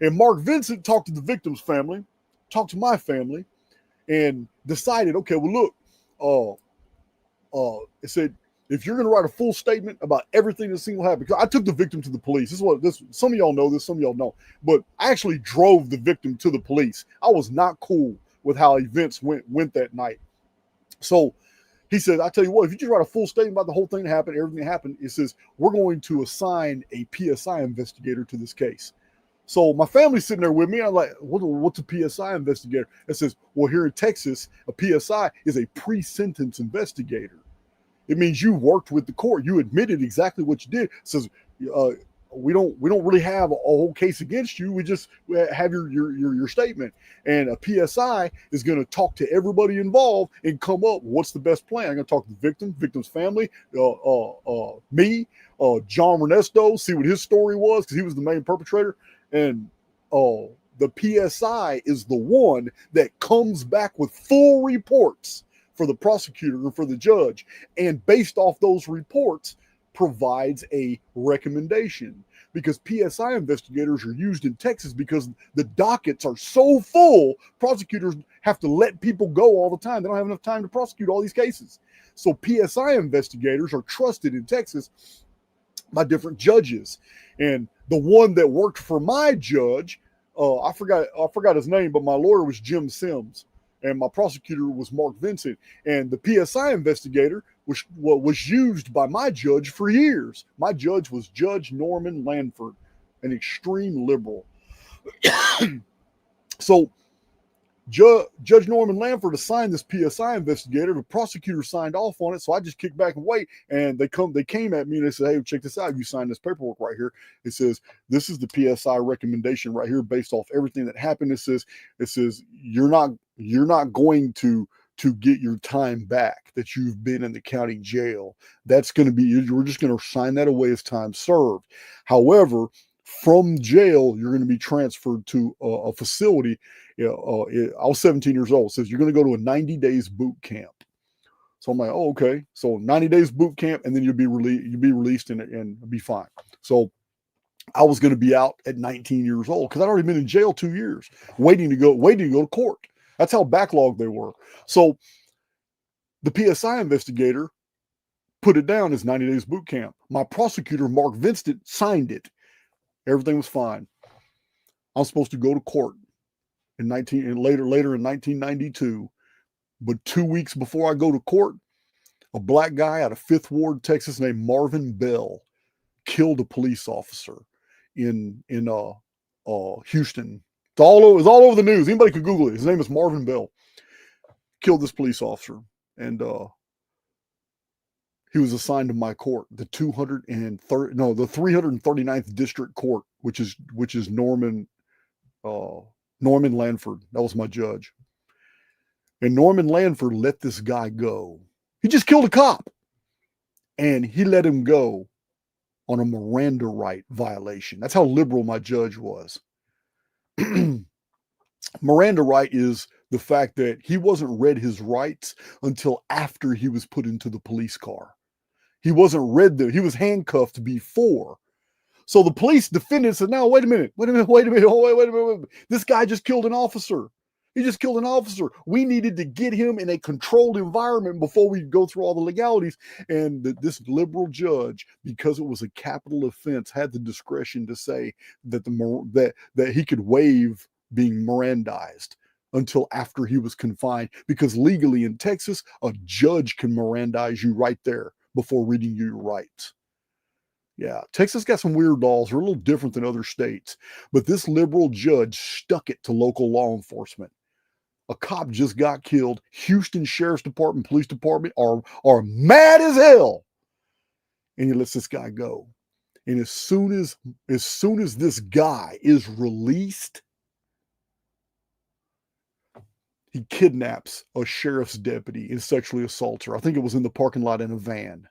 And Mark Vincent talked to the victim's family, talked to my family, and decided, okay, well, look, it said, if you're going to write a full statement about everything that's single happened, because I took the victim to the police. Some of y'all know this, some of y'all don't, but I actually drove the victim to the police. I was not cool with how events went that night. So he said, I tell you what, if you just write a full statement about the whole thing that happened, everything that happened, it says, we're going to assign a PSI investigator to this case. So my family's sitting there with me. I'm like, what's a PSI investigator? It says, well, here in Texas, a PSI is a pre-sentence investigator. It means you worked with the court. You admitted exactly what you did. It says, uh, we don't really have a whole case against you. We just have your statement. And a PSI is going to talk to everybody involved and come up what's the best plan. I'm going to talk to the victim's family, me, John Ernesto, see what his story was because he was the main perpetrator. And the PSI is the one that comes back with full reports for the prosecutor and for the judge, and based off those reports provides a recommendation, because PSI investigators are used in Texas because the dockets are so full, prosecutors have to let people go all the time. They don't have enough time to prosecute all these cases. So PSI investigators are trusted in Texas by different judges. And the one that worked for my judge, I forgot his name, but my lawyer was Jim Sims, and my prosecutor was Mark Vincent. And the PSI investigator was used by my judge for years. My judge was Judge Norman Lanford, an extreme liberal. So Judge Norman Lanford assigned this PSI investigator. The prosecutor signed off on it, so I just kicked back and wait. And they came at me and they said, "Hey, check this out. You signed this paperwork right here. It says this is the PSI recommendation right here, based off everything that happened. It says you're not going to get your time back that you've been in the county jail. That's going to be, we're just going to sign that away as time served. However, from jail, you're going to be transferred to a facility." I was 17 years old. It says you're going to go to a 90 days boot camp. So I'm like, oh, okay. So 90 days boot camp, and then you'll be released and be fine. So I was going to be out at 19 years old because I'd already been in jail 2 years, waiting to go to court. That's how backlogged they were. So the PSI investigator put it down as 90 days boot camp. My prosecutor, Mark Vincent, signed it. Everything was fine. I'm supposed to go to court later in 1992. But 2 weeks before I go to court, a black guy out of Fifth Ward, Texas, named Marvin Bell, killed a police officer in Houston. It's all over the news. Anybody could Google it. His name is Marvin Bell. Killed this police officer, and he was assigned to my court, the 339th District Court, which is Norman Lanford. That was my judge. And Norman Lanford let this guy go. He just killed a cop, and he let him go on a Miranda right violation. That's how liberal my judge was. Miranda right is the fact that he wasn't read his rights until after he was put into the police car. He wasn't read them. He was handcuffed before. So the police defendant said, "No, wait a minute. This guy just killed an officer. He just killed an officer. We needed to get him in a controlled environment before we go through all the legalities." And this liberal judge, because it was a capital offense, had the discretion to say that that he could waive being Mirandized until after he was confined, because legally in Texas, a judge can Mirandize you right there before reading you your rights. Yeah, Texas got some weird laws. They're a little different than other states. But this liberal judge stuck it to local law enforcement. A cop just got killed. Houston Sheriff's Department, Police Department are mad as hell. And he lets this guy go. And as soon as this guy is released, he kidnaps a sheriff's deputy and sexually assaults her. I think it was in the parking lot in a van.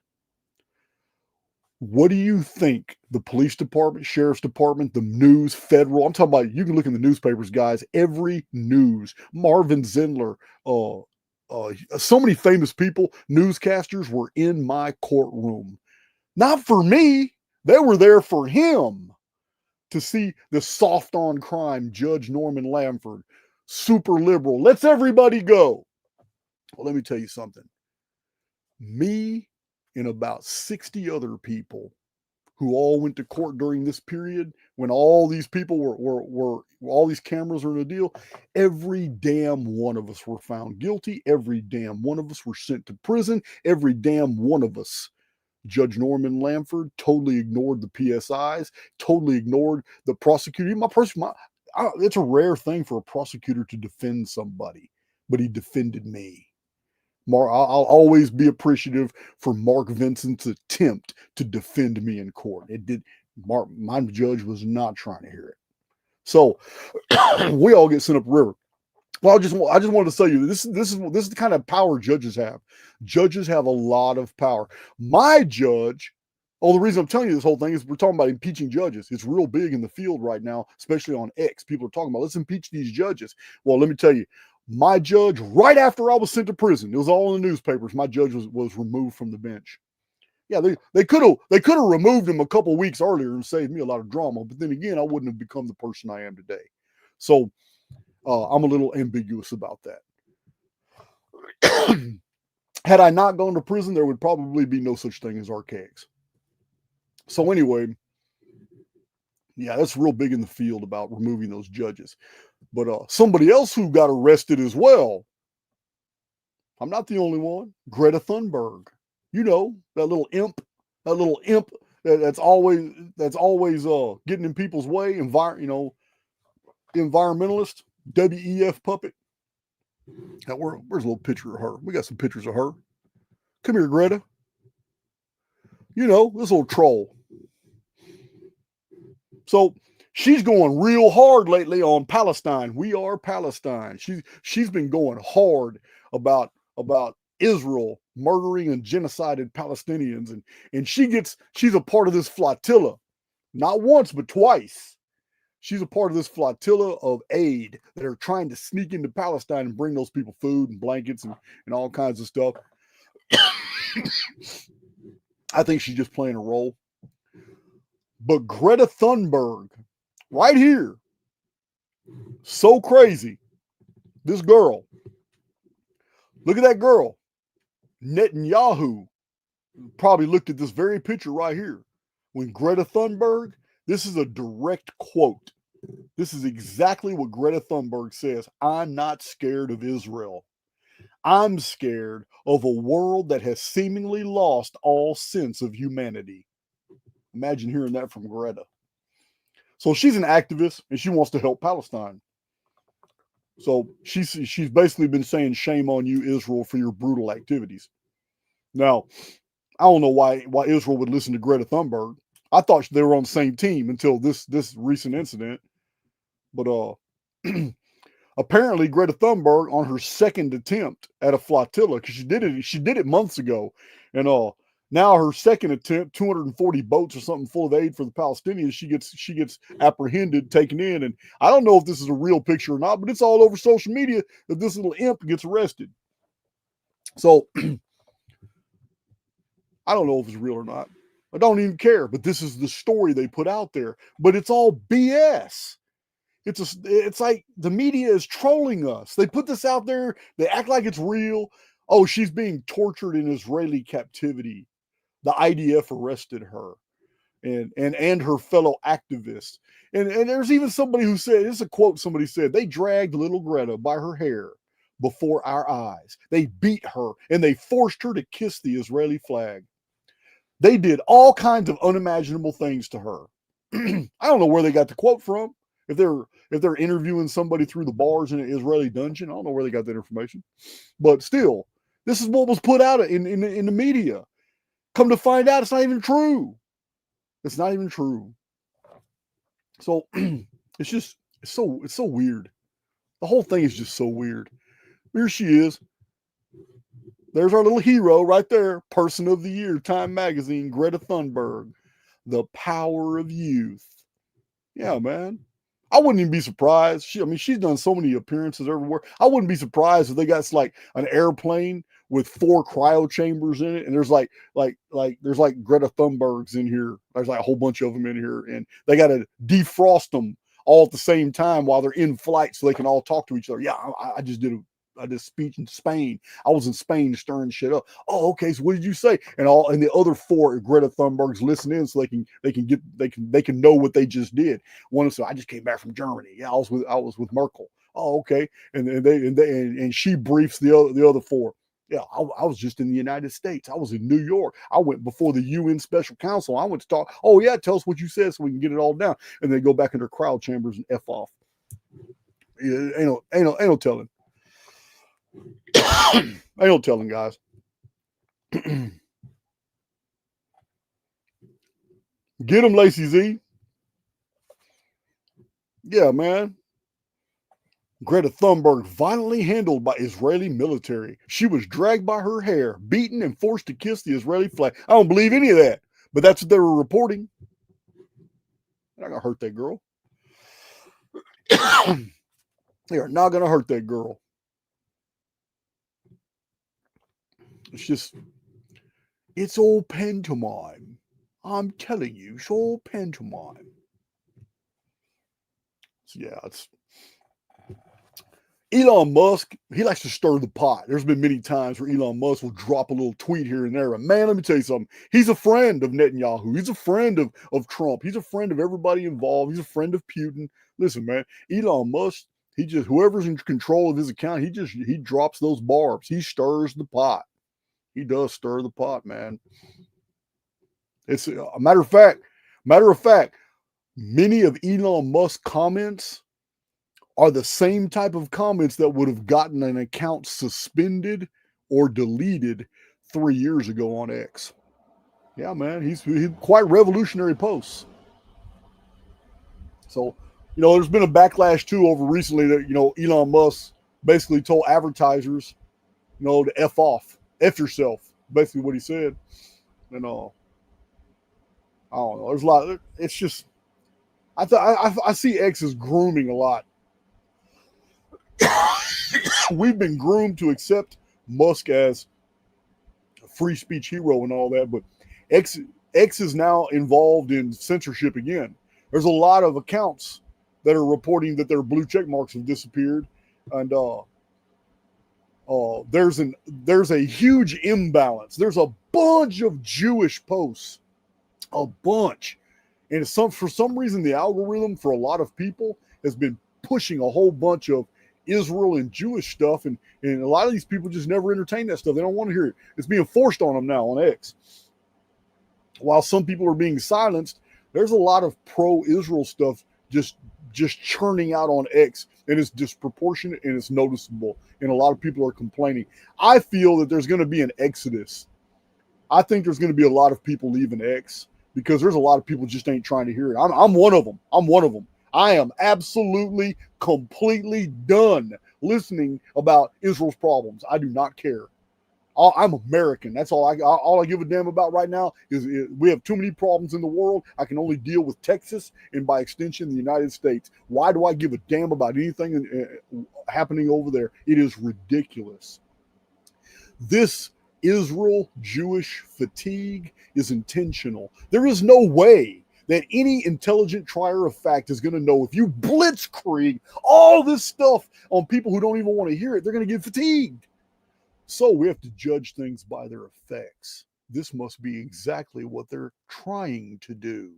What do you think the police department, sheriff's department, the news, federal, I'm talking about, you can look in the newspapers, guys, every news, Marvin Zindler, so many famous people, newscasters were in my courtroom. Not for me. They were there for him, to see the soft on crime Judge Norman Lanford, super liberal, lets everybody go. Well, let me tell you something. Me and about 60 other people who all went to court during this period, when all these people were all these cameras were in a deal, every damn one of us were found guilty. Every damn one of us were sent to prison. Every damn one of us Judge Norman Lamford totally ignored the PSIs, totally ignored the prosecutor. It's a rare thing for a prosecutor to defend somebody, but he defended me. I'll always be appreciative for Mark Vincent's attempt to defend me in court. It did. My judge was not trying to hear it. So we all get sent up river. Well, I just wanted to tell you this is the kind of power judges have. Judges have a lot of power. My judge. Oh, the reason I'm telling you this whole thing is we're talking about impeaching judges. It's real big in the field right now, especially on X. People are talking about, let's impeach these judges. Well, let me tell you, my judge, right after I was sent to prison, it was all in the newspapers, my judge was removed from the bench. Yeah, they could have removed him a couple weeks earlier and saved me a lot of drama. But then again, I wouldn't have become the person I am today. So I'm a little ambiguous about that. Had I not gone to prison, there would probably be no such thing as Archaix. So anyway, yeah, that's real big in the field about removing those judges. But somebody else who got arrested as well, I'm not the only one, Greta Thunberg. You know, that little imp that's always getting in people's way, environmentalist, WEF puppet. Now, where's a little picture of her? We got some pictures of her. Come here, Greta. You know, this little troll. So she's going real hard lately on Palestine. We are Palestine. She's been going hard about Israel murdering and genocided Palestinians, and she's a part of this flotilla, not once but twice. She's a part of this flotilla of aid that are trying to sneak into Palestine and bring those people food and blankets and all kinds of stuff. I think she's just playing a role. But Greta Thunberg, right here, so crazy. This girl, look at that girl. Netanyahu probably looked at this very picture right here. When Greta Thunberg, this is a direct quote. This is exactly what Greta Thunberg says. I'm not scared of Israel. I'm scared of a world that has seemingly lost all sense of humanity. Imagine hearing that from Greta. So she's an activist and she wants to help Palestine. So she's basically been saying, shame on you, Israel, for your brutal activities. Now, I don't know why Israel would listen to Greta Thunberg. I thought they were on the same team until this recent incident. But apparently Greta Thunberg, on her second attempt at a flotilla, because she did it months ago, and now her second attempt, 240 boats or something full of aid for the Palestinians, she gets apprehended, taken in, and I don't know if this is a real picture or not, but it's all over social media that this little imp gets arrested. So I don't know if it's real or not. I don't even care, but this is the story they put out there. But it's all BS. It's like the media is trolling us. They put this out there. They act like it's real. Oh, she's being tortured in Israeli captivity. The IDF arrested her and her fellow activists. And there's even somebody who said, this is a quote somebody said, they dragged little Greta by her hair before our eyes. They beat her and they forced her to kiss the Israeli flag. They did all kinds of unimaginable things to her. I don't know where they got the quote from. If they're interviewing somebody through the bars in an Israeli dungeon, I don't know where they got that information. But still, this is what was put out in the media. Come to find out, it's not even true. It's not even true. So it's so weird. The whole thing is just so weird. Here she is. There's our little hero right there. Person of the Year, Time Magazine, Greta Thunberg. The power of youth. Yeah, man. I wouldn't even be surprised. She's done so many appearances everywhere. I wouldn't be surprised if they got like an airplane with 4 cryo chambers in it, and there's like Greta Thunbergs in here. There's like a whole bunch of them in here, and they got to defrost them all at the same time while they're in flight, so they can all talk to each other. Yeah, I just did a speech in Spain. I was in Spain stirring shit up. Oh, okay. So what did you say? And the other 4 Greta Thunbergs listen in so they can know what they just did. One said, I just came back from Germany. Yeah, I was with Merkel. Oh, okay. And she briefs the other 4. Yeah, I was just in the United States. I was in New York. I went before the UN Special Council. I went to talk. Oh, yeah, tell us what you said so we can get it all down. And they go back in their crowd chambers and F off. Yeah, ain't no telling. Ain't no telling, guys. Get him, Lacey Z. Yeah, man. Greta Thunberg violently handled by Israeli military. She was dragged by her hair, beaten, and forced to kiss the Israeli flag. I don't believe any of that, but that's what they were reporting. They're not gonna hurt that girl. They are not gonna hurt that girl. It's just, it's all pantomime. I'm telling you, it's all pantomime. So yeah, it's Elon Musk, he likes to stir the pot. There's been many times where Elon Musk will drop a little tweet here and there. And man, let me tell you something. He's a friend of Netanyahu. He's a friend of Trump. He's a friend of everybody involved. He's a friend of Putin. Listen, man, Elon Musk, he just, whoever's in control of his account, he drops those barbs. He stirs the pot. He does stir the pot, man. It's a matter of fact, many of Elon Musk's comments are the same type of comments that would have gotten an account suspended or deleted 3 years ago on X. Yeah, man, he's quite revolutionary posts. So, there's been a backlash too over recently that, Elon Musk basically told advertisers, to F off, F yourself, basically what he said. And I don't know. There's a lot. It's just, I see X as grooming a lot. We've been groomed to accept Musk as a free speech hero and all that, but X is now involved in censorship again. There's a lot of accounts that are reporting that their blue check marks have disappeared, and there's a huge imbalance. There's a bunch of Jewish posts, a bunch, and for some reason the algorithm for a lot of people has been pushing a whole bunch of Israel and Jewish stuff, and a lot of these people just never entertain that stuff. They don't want to hear it. It's being forced on them now on X. While some people are being silenced, there's a lot of pro-Israel stuff just churning out on X, and it's disproportionate and it's noticeable, and a lot of people are complaining. I feel that there's going to be an exodus. I think there's going to be a lot of people leaving X because there's a lot of people just ain't trying to hear it. I'm one of them. I am absolutely, completely done listening about Israel's problems. I do not care. I'm American. That's all I give a damn about right now is we have too many problems in the world. I can only deal with Texas and by extension the United States. Why do I give a damn about anything happening over there? It is ridiculous. This Israel Jewish fatigue is intentional. There is no way that any intelligent trier of fact is going to know if you blitzkrieg all this stuff on people who don't even want to hear it, they're going to get fatigued. So we have to judge things by their effects. This must be exactly what they're trying to do.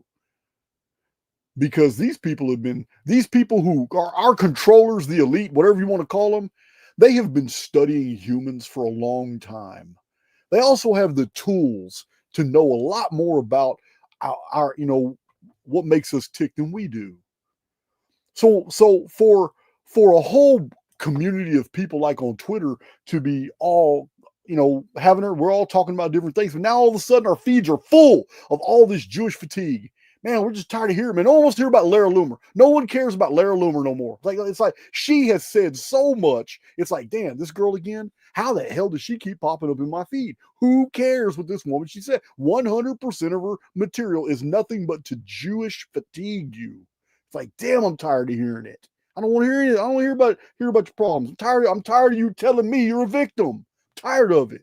Because these people who are our controllers, the elite, whatever you want to call them, they have been studying humans for a long time. They also have the tools to know a lot more about our what makes us tick than we do. So for a whole community of people like on Twitter to be all, we're all talking about different things, but now all of a sudden our feeds are full of all this Jewish fatigue. Man, we're just tired of hearing, man. No one wants to hear about Lara Loomer. No one cares about Lara Loomer no more. It's like she has said so much. It's like, damn, this girl again. How the hell does she keep popping up in my feed? Who cares what this woman she said? 100% of her material is nothing but to Jewish fatigue you. It's like, damn, I'm tired of hearing it. I don't want to hear it. I don't want to hear about your problems. I'm tired of you telling me you're a victim. I'm tired of it.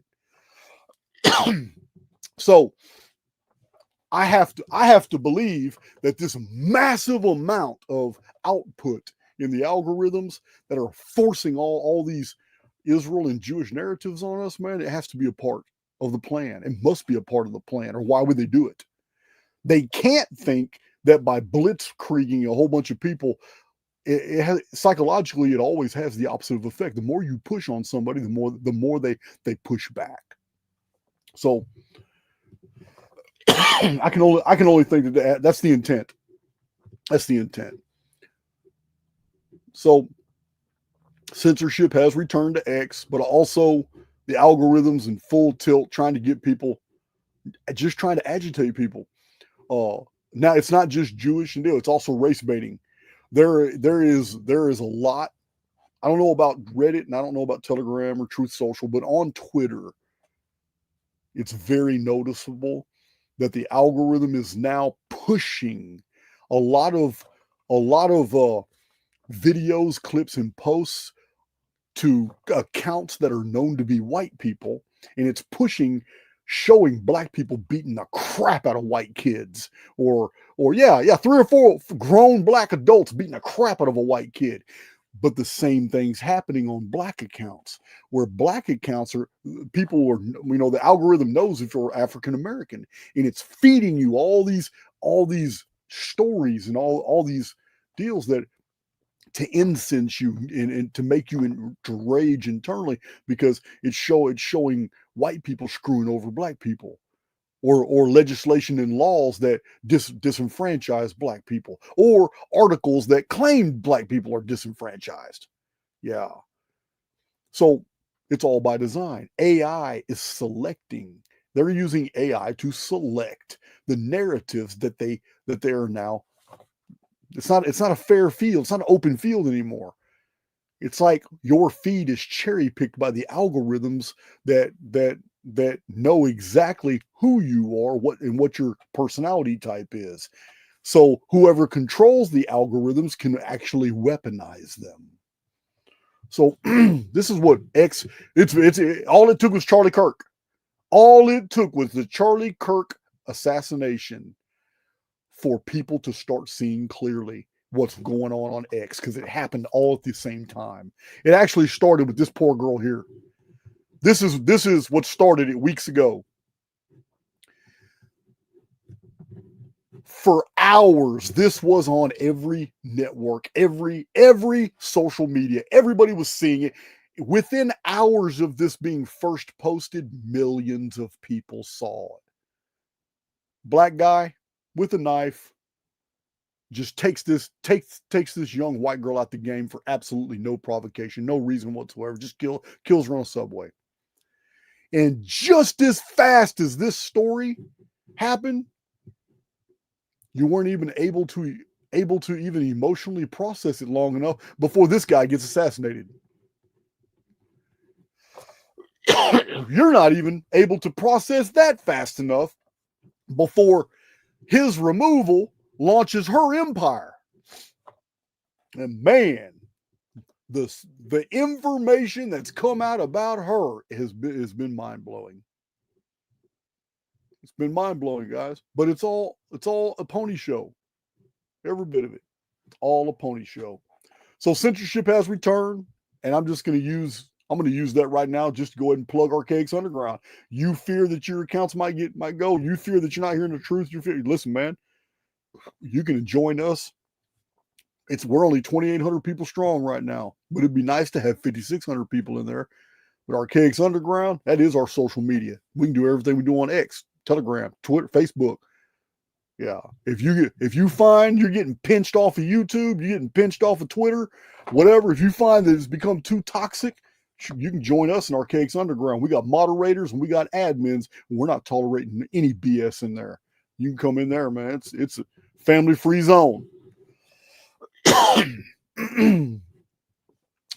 So I have to believe that this massive amount of output in the algorithms that are forcing all these Israel and Jewish narratives on us, man, it has to be a part of the plan. It must be a part of the plan, or why would they do it? They can't think that by blitzkrieging a whole bunch of people it has, psychologically, it always has the opposite of effect. The more you push on somebody, the more they push back. So I can only think that's the intent. That's the intent. So censorship has returned to X, but also the algorithms in full tilt, trying to get people, just trying to agitate people. Now it's not just Jewish and deal; it's also race baiting. There is a lot. I don't know about Reddit and I don't know about Telegram or Truth Social, but on Twitter, it's very noticeable that the algorithm is now pushing a lot of videos, clips, and posts to accounts that are known to be white people, and it's showing black people beating the crap out of white kids, or 3 or 4 grown black adults beating the crap out of a white kid. But the same thing's happening on black accounts, where black accounts are the algorithm knows if you're African American, and it's feeding you all these stories and all these deals that to incense you and to make you to rage internally, because it's showing white people screwing over black people, or legislation and laws that disenfranchise black people, or articles that claim black people are disenfranchised. Yeah. So it's all by design. AI is selecting. They're using AI to select the narratives that they are now. It's not a fair field. It's not an open field anymore. It's like your feed is cherry picked by the algorithms that know exactly who you are, what your personality type is. So whoever controls the algorithms can actually weaponize them. So this is what X. It's all it took was Charlie Kirk. All it took was the Charlie Kirk assassination for people to start seeing clearly what's going on X, because it happened all at the same time. It actually started with this poor girl here. This is what started it weeks ago. For hours, this was on every network, every social media. Everybody was seeing it. Within hours of this being first posted, millions of people saw it. Black guy with a knife just takes this young white girl out the game for absolutely no provocation, no reason whatsoever. Just kills her on a subway. And just as fast as this story happened, you weren't even able to even emotionally process it long enough before this guy gets assassinated. You're not even able to process that fast enough before his removal launches her empire. And man, the information that's come out about her has been mind-blowing. It's been mind-blowing, guys. But it's all a pony show. Every bit of it. It's all a pony show. So censorship has returned, and I'm going to use that right now just to go ahead and plug RKX Underground. You fear that your accounts might go. You fear that you're not hearing the truth. Listen, man, you can join us. We're only 2,800 people strong right now, but it'd be nice to have 5,600 people in there. But RKX Underground, that is our social media. We can do everything we do on X, Telegram, Twitter, Facebook. Yeah. If you find you're getting pinched off of YouTube, you're getting pinched off of Twitter, whatever, if you find that it's become too toxic, you can join us in RKX Underground. We got moderators and we got admins, and we're not tolerating any BS in there. You can come in there, man. It's a family-free zone.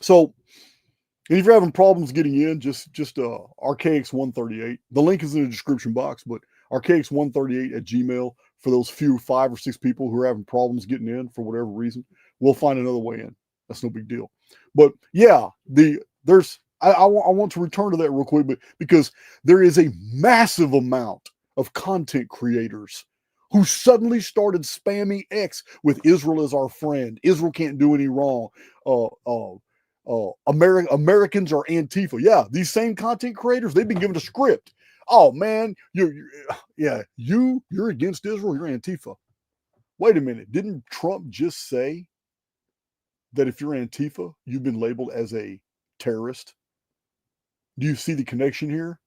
So, and if you're having problems getting in, just RKX 138. The link is in the description box, but RKX 138 at Gmail for those few 5 or 6 people who are having problems getting in for whatever reason. We'll find another way in. That's no big deal. But yeah, I want to return to that real quick, but because there is a massive amount of content creators who suddenly started spamming X with Israel as our friend. Israel can't do any wrong. Americans are Antifa. Yeah, these same content creators, they've been given a script. Oh man, you're against Israel. You're Antifa. Wait a minute. Didn't Trump just say that if you're Antifa, you've been labeled as a terrorist? Do you see the connection here?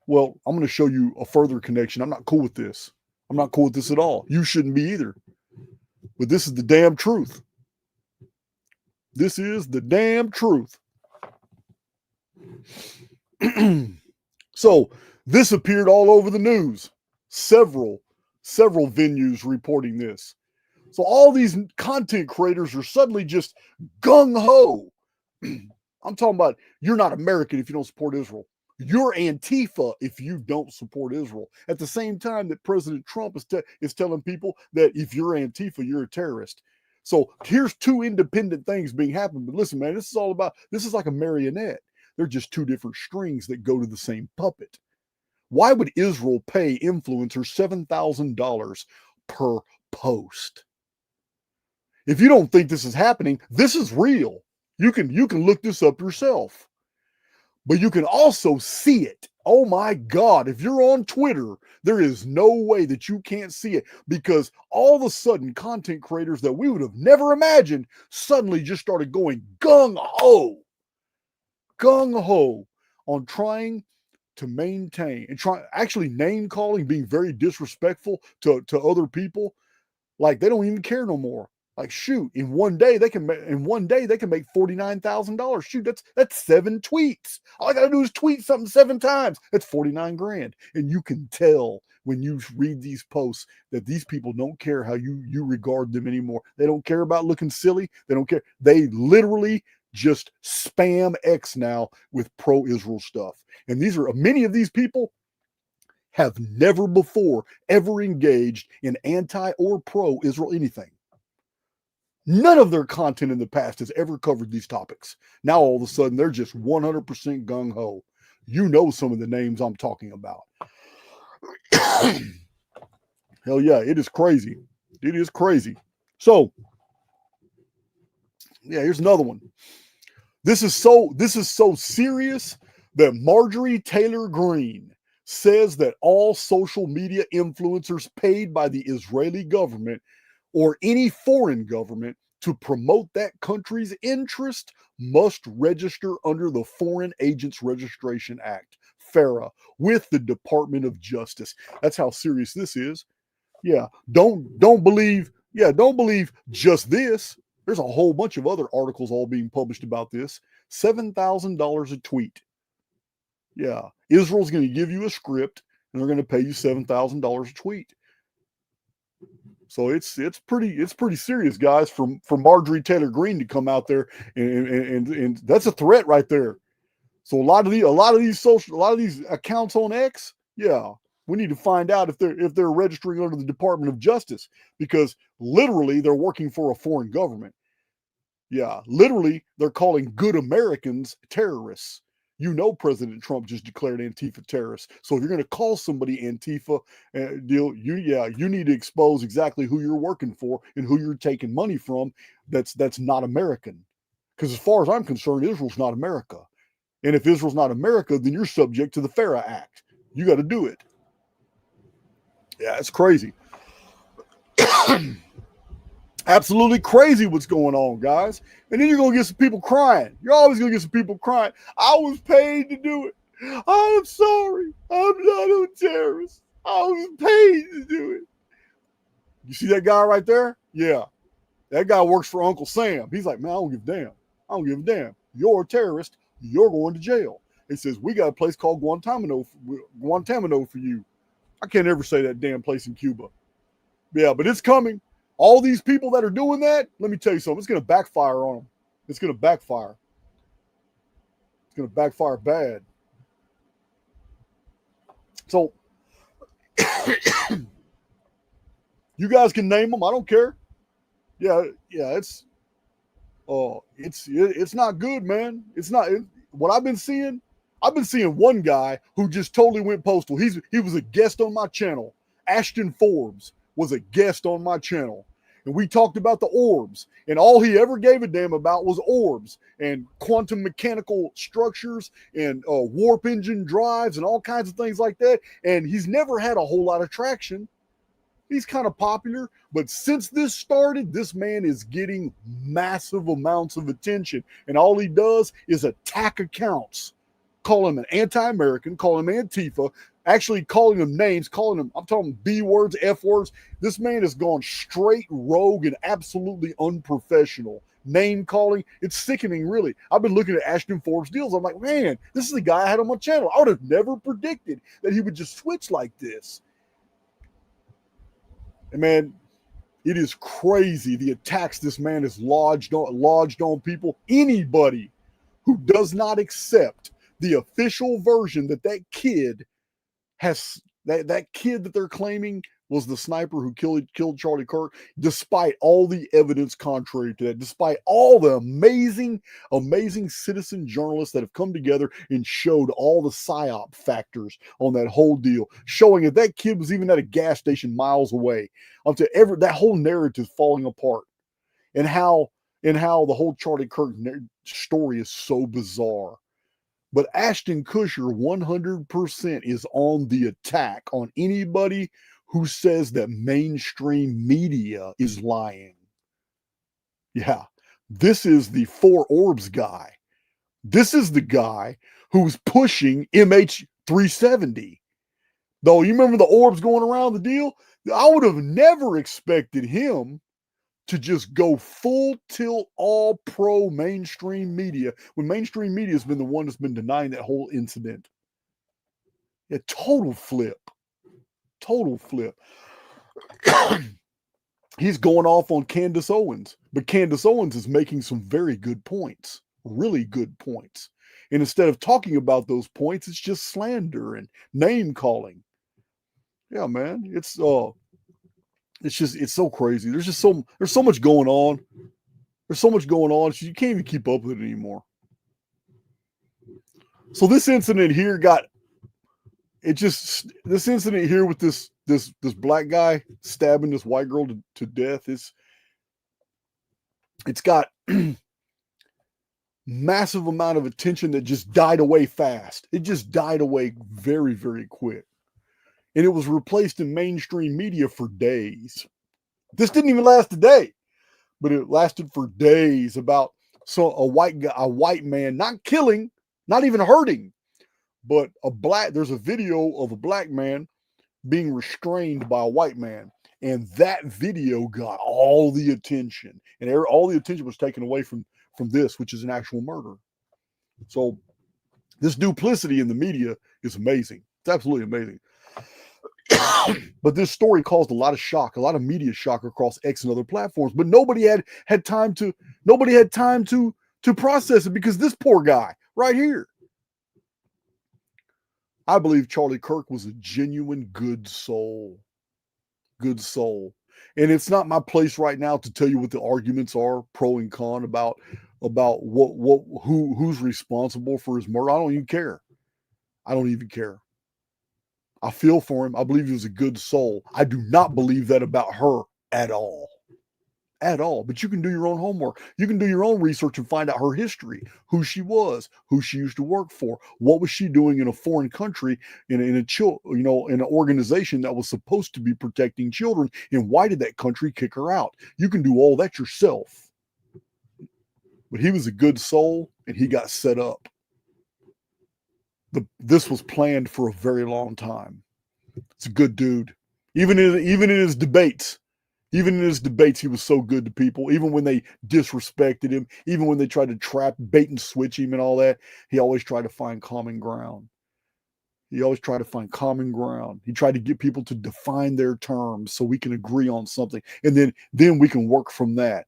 Well, I'm going to show you a further connection. I'm not cool with this. I'm not cool with this at all. You shouldn't be either. But this is the damn truth. This is the damn truth. So this appeared all over the news. Several venues reporting this. So all these content creators are suddenly just gung-ho. I'm talking about you're not American if you don't support Israel. You're Antifa if you don't support Israel. At the same time that President Trump is telling people that if you're Antifa, you're a terrorist. So here's two independent things being happening. But listen, man, this is like a marionette. They're just two different strings that go to the same puppet. Why would Israel pay influencers $7,000 per post? If you don't think this is happening, this is real. You can look this up yourself. But you can also see it. Oh my God, if you're on Twitter, there is no way that you can't see it, because all of a sudden content creators that we would have never imagined suddenly just started going gung-ho on trying to maintain and actually name calling, being very disrespectful to other people. Like they don't even care no more. Like, shoot, in one day they can make $49,000. Shoot, that's 7 tweets. All I gotta do is tweet something 7 times. That's $49,000. And you can tell when you read these posts that these people don't care how you regard them anymore. They don't care about looking silly. They don't care. They literally just spam X now with pro-Israel stuff. And many of these people have never before ever engaged in anti or pro-Israel anything. None of their content in the past has ever covered these topics. Now, all of a sudden, they're just 100% gung-ho. You know some of the names I'm talking about. Hell yeah, it is crazy. It is crazy. So, yeah, here's another one. This is so serious that Marjorie Taylor Greene says that all social media influencers paid by the Israeli government or any foreign government to promote that country's interest must register under the Foreign Agents Registration Act, FARA, with the Department of Justice. That's how serious this is. Yeah, don't believe just this. There's a whole bunch of other articles all being published about this. $7,000 a tweet. Yeah, Israel's going to give you a script and they're going to pay you $7,000 a tweet. So it's pretty serious, guys, for Marjorie Taylor Greene to come out there and that's a threat right there. So a lot of these accounts on X, yeah, we need to find out if they're registering under the Department of Justice, because literally they're working for a foreign government. Yeah, literally they're calling good Americans terrorists. You know, President Trump just declared Antifa terrorists. So if you're going to call somebody Antifa, you need to expose exactly who you're working for and who you're taking money from. That's not American. Because as far as I'm concerned, Israel's not America. And if Israel's not America, then you're subject to the FARA Act. You got to do it. Yeah, it's crazy. Absolutely crazy what's going on, guys. And then you're going to get some people crying. You're always going to get some people crying. I was paid to do it. I'm sorry. I'm not a terrorist. I was paid to do it. You see that guy right there? Yeah. That guy works for Uncle Sam. He's like, man, I don't give a damn. I don't give a damn. You're a terrorist. You're going to jail. He says, we got a place called Guantanamo for you. I can't ever say that damn place in Cuba. Yeah, but it's coming. All these people that are doing that, let me tell you something. It's going to backfire on them. It's going to backfire. It's going to backfire bad. So, you guys can name them. I don't care. Yeah, it's not good, man. It's not. What I've been seeing one guy who just totally went postal. He was a guest on my channel. Ashton Forbes was a guest on my channel. And we talked about the orbs. And all he ever gave a damn about was orbs and quantum mechanical structures and warp engine drives and all kinds of things like that. And he's never had a whole lot of traction. He's kind of popular, but since this started, this man is getting massive amounts of attention. And all he does is attack accounts, call him an anti-American, call him Antifa, actually calling them names, calling them, I'm talking B words, F words. This man has gone straight rogue and absolutely unprofessional. Name calling, it's sickening, really. I've been looking at Ashton Forbes deals. I'm like, man, this is the guy I had on my channel. I would have never predicted that he would just switch like this. And man, it is crazy the attacks this man has lodged on people. Anybody who does not accept the official version that kid has, that kid that they're claiming was the sniper who killed Charlie Kirk, despite all the evidence contrary to that, despite all the amazing citizen journalists that have come together and showed all the psyop factors on that whole deal, showing that kid was even at a gas station miles away. That whole narrative falling apart, and how the whole Charlie Kirk story is so bizarre. But Ashton Kutcher 100% is on the attack on anybody who says that mainstream media is lying. Yeah, this is the Four Orbs guy. This is the guy who's pushing MH370. Though, you remember the orbs going around the deal? I would have never expected him to just go full tilt, all pro mainstream media, when mainstream media has been the one that's been denying that whole incident. Yeah, total flip. He's going off on Candace Owens, but Candace Owens is making some very good points, really good points. And instead of talking about those points, it's just slander and name calling. Yeah, man, it's so crazy. There's so much going on. There's so much going on, so you can't even keep up with it anymore. So this incident here this incident here with this black guy stabbing this white girl to death, it's got massive amount of attention that just died away fast. It just died away very, very quick. And it was replaced in mainstream media for days. This didn't even last a day, but it lasted for days about a white man not killing, not even hurting, but there's a video of a black man being restrained by a white man. And that video got all the attention, and all the attention was taken away from this, which is an actual murder. So this duplicity in the media is amazing. It's absolutely amazing. But this story caused a lot of shock, a lot of media shock across X and other platforms. But nobody had time to process it, because this poor guy right here, I believe Charlie Kirk was a genuine good soul. Good soul. And it's not my place right now to tell you what the arguments are, pro and con, about who's responsible for his murder. I don't even care. I feel for him. I believe he was a good soul. I do not believe that about her at all. At all. But you can do your own homework. You can do your own research and find out her history, who she was, who she used to work for, what was she doing in a foreign country, in an organization that was supposed to be protecting children, and why did that country kick her out? You can do all that yourself. But he was a good soul, and he got set up. This was planned for a very long time. It's a good dude. Even in his debates, he was so good to people. Even when they disrespected him, even when they tried to bait and switch him and all that, he always tried to find common ground. He tried to get people to define their terms so we can agree on something, and then we can work from that.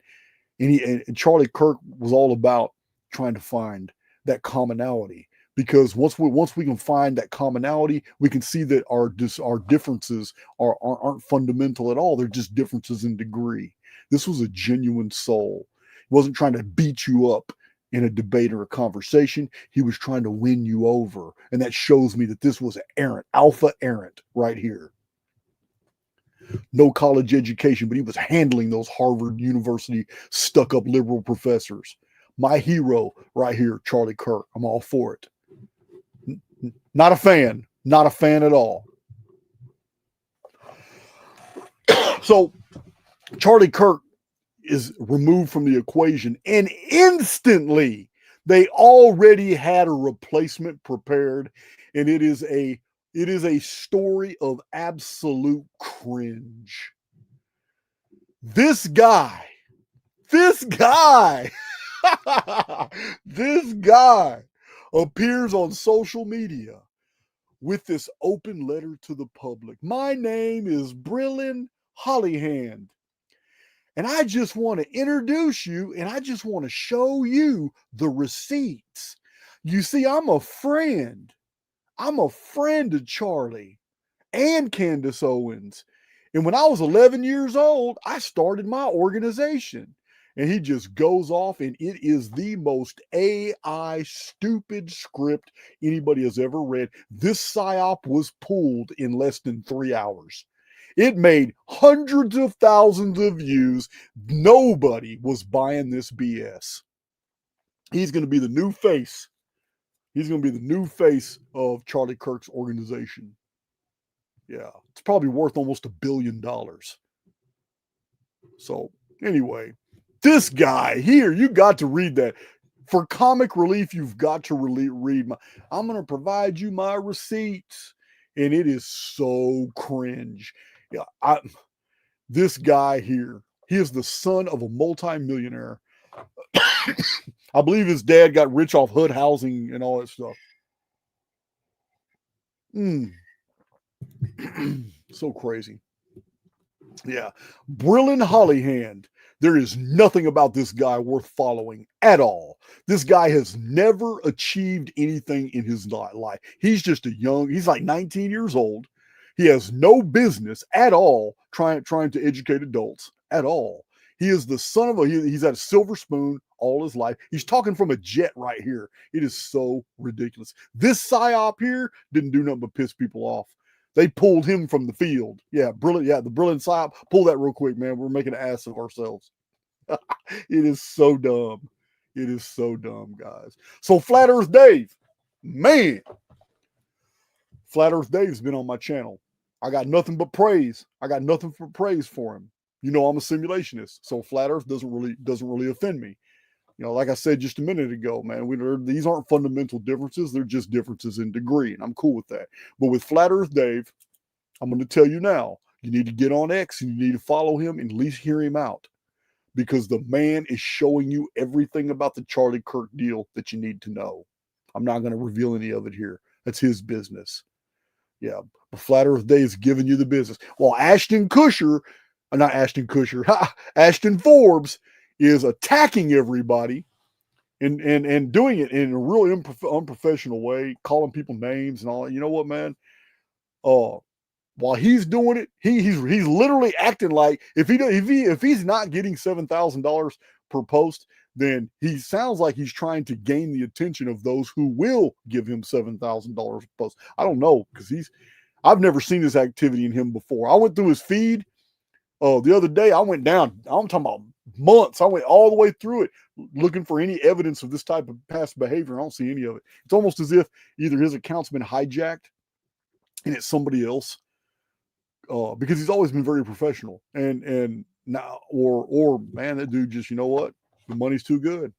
And Charlie Kirk was all about trying to find that commonality. Because once we can find that commonality, we can see that our differences aren't fundamental at all. They're just differences in degree. This was a genuine soul. He wasn't trying to beat you up in a debate or a conversation. He was trying to win you over. And that shows me that this was an alpha errant right here. No college education, but he was handling those Harvard University stuck-up liberal professors. My hero right here, Charlie Kirk. I'm all for it. Not a fan at all. So Charlie Kirk is removed from the equation, and instantly they already had a replacement prepared, and it is a story of absolute cringe. This guy this guy appears on social media with this open letter to the public. My name is Brillin Hollyhand, and I just want to introduce you, and I just want to show you the receipts. You see, I'm a friend. I'm a friend of Charlie and Candace Owens. And when I was 11 years old, I started my organization. And he just goes off, and it is the most AI stupid script anybody has ever read. This psyop was pulled in less than 3 hours. It made hundreds of thousands of views. Nobody was buying this BS. He's going to be the new face. He's going to be the new face of Charlie Kirk's organization. Yeah, it's probably worth almost $1 billion. So, anyway, this guy here, you got to read that. For comic relief, you've got to read my. I'm going to provide you my receipts, and it is so cringe. Yeah, this guy here, he is the son of a multimillionaire. I believe his dad got rich off HUD housing and all that stuff. So crazy. Yeah. Brillin Hollyhand. There is nothing about this guy worth following at all. This guy has never achieved anything in his life. He's just he's like 19 years old. He has no business at all trying to educate adults at all. He is the son of he's had a silver spoon all his life. He's talking from a jet right here. It is so ridiculous. This psyop here didn't do nothing but piss people off. They pulled him from the field. Yeah, brilliant. Yeah, the brilliant psyop. Pull that real quick, man. We're making an ass of ourselves. It is so dumb. It is so dumb, guys. So Flat Earth Dave, man. Flat Earth Dave's been on my channel. I got nothing but praise. I got nothing but praise for him. You know I'm a simulationist, so Flat Earth doesn't really offend me. You know, like I said just a minute ago, man, these aren't fundamental differences. They're just differences in degree, and I'm cool with that. But with Flat Earth Dave, I'm going to tell you now, you need to get on X and you need to follow him and at least hear him out, because the man is showing you everything about the Charlie Kirk deal that you need to know. I'm not going to reveal any of it here. That's his business. Yeah, but Flat Earth Dave's giving you the business. Well, Ashton Forbes is attacking everybody and doing it in a really unprofessional way, calling people names and all. You know what, man? While he's doing it, he's literally acting like if he's not getting $7,000 per post, then he sounds like he's trying to gain the attention of those who will give him $7,000 per post. I don't know, because I've never seen this activity in him before. I went through his feed the other day. I went down. I'm talking about months. I went all the way through it looking for any evidence of this type of past behavior. I don't see any of it. It's almost as if either his account's been hijacked and it's somebody else, because he's always been very professional. And now, or man, that dude just, you know what? The money's too good.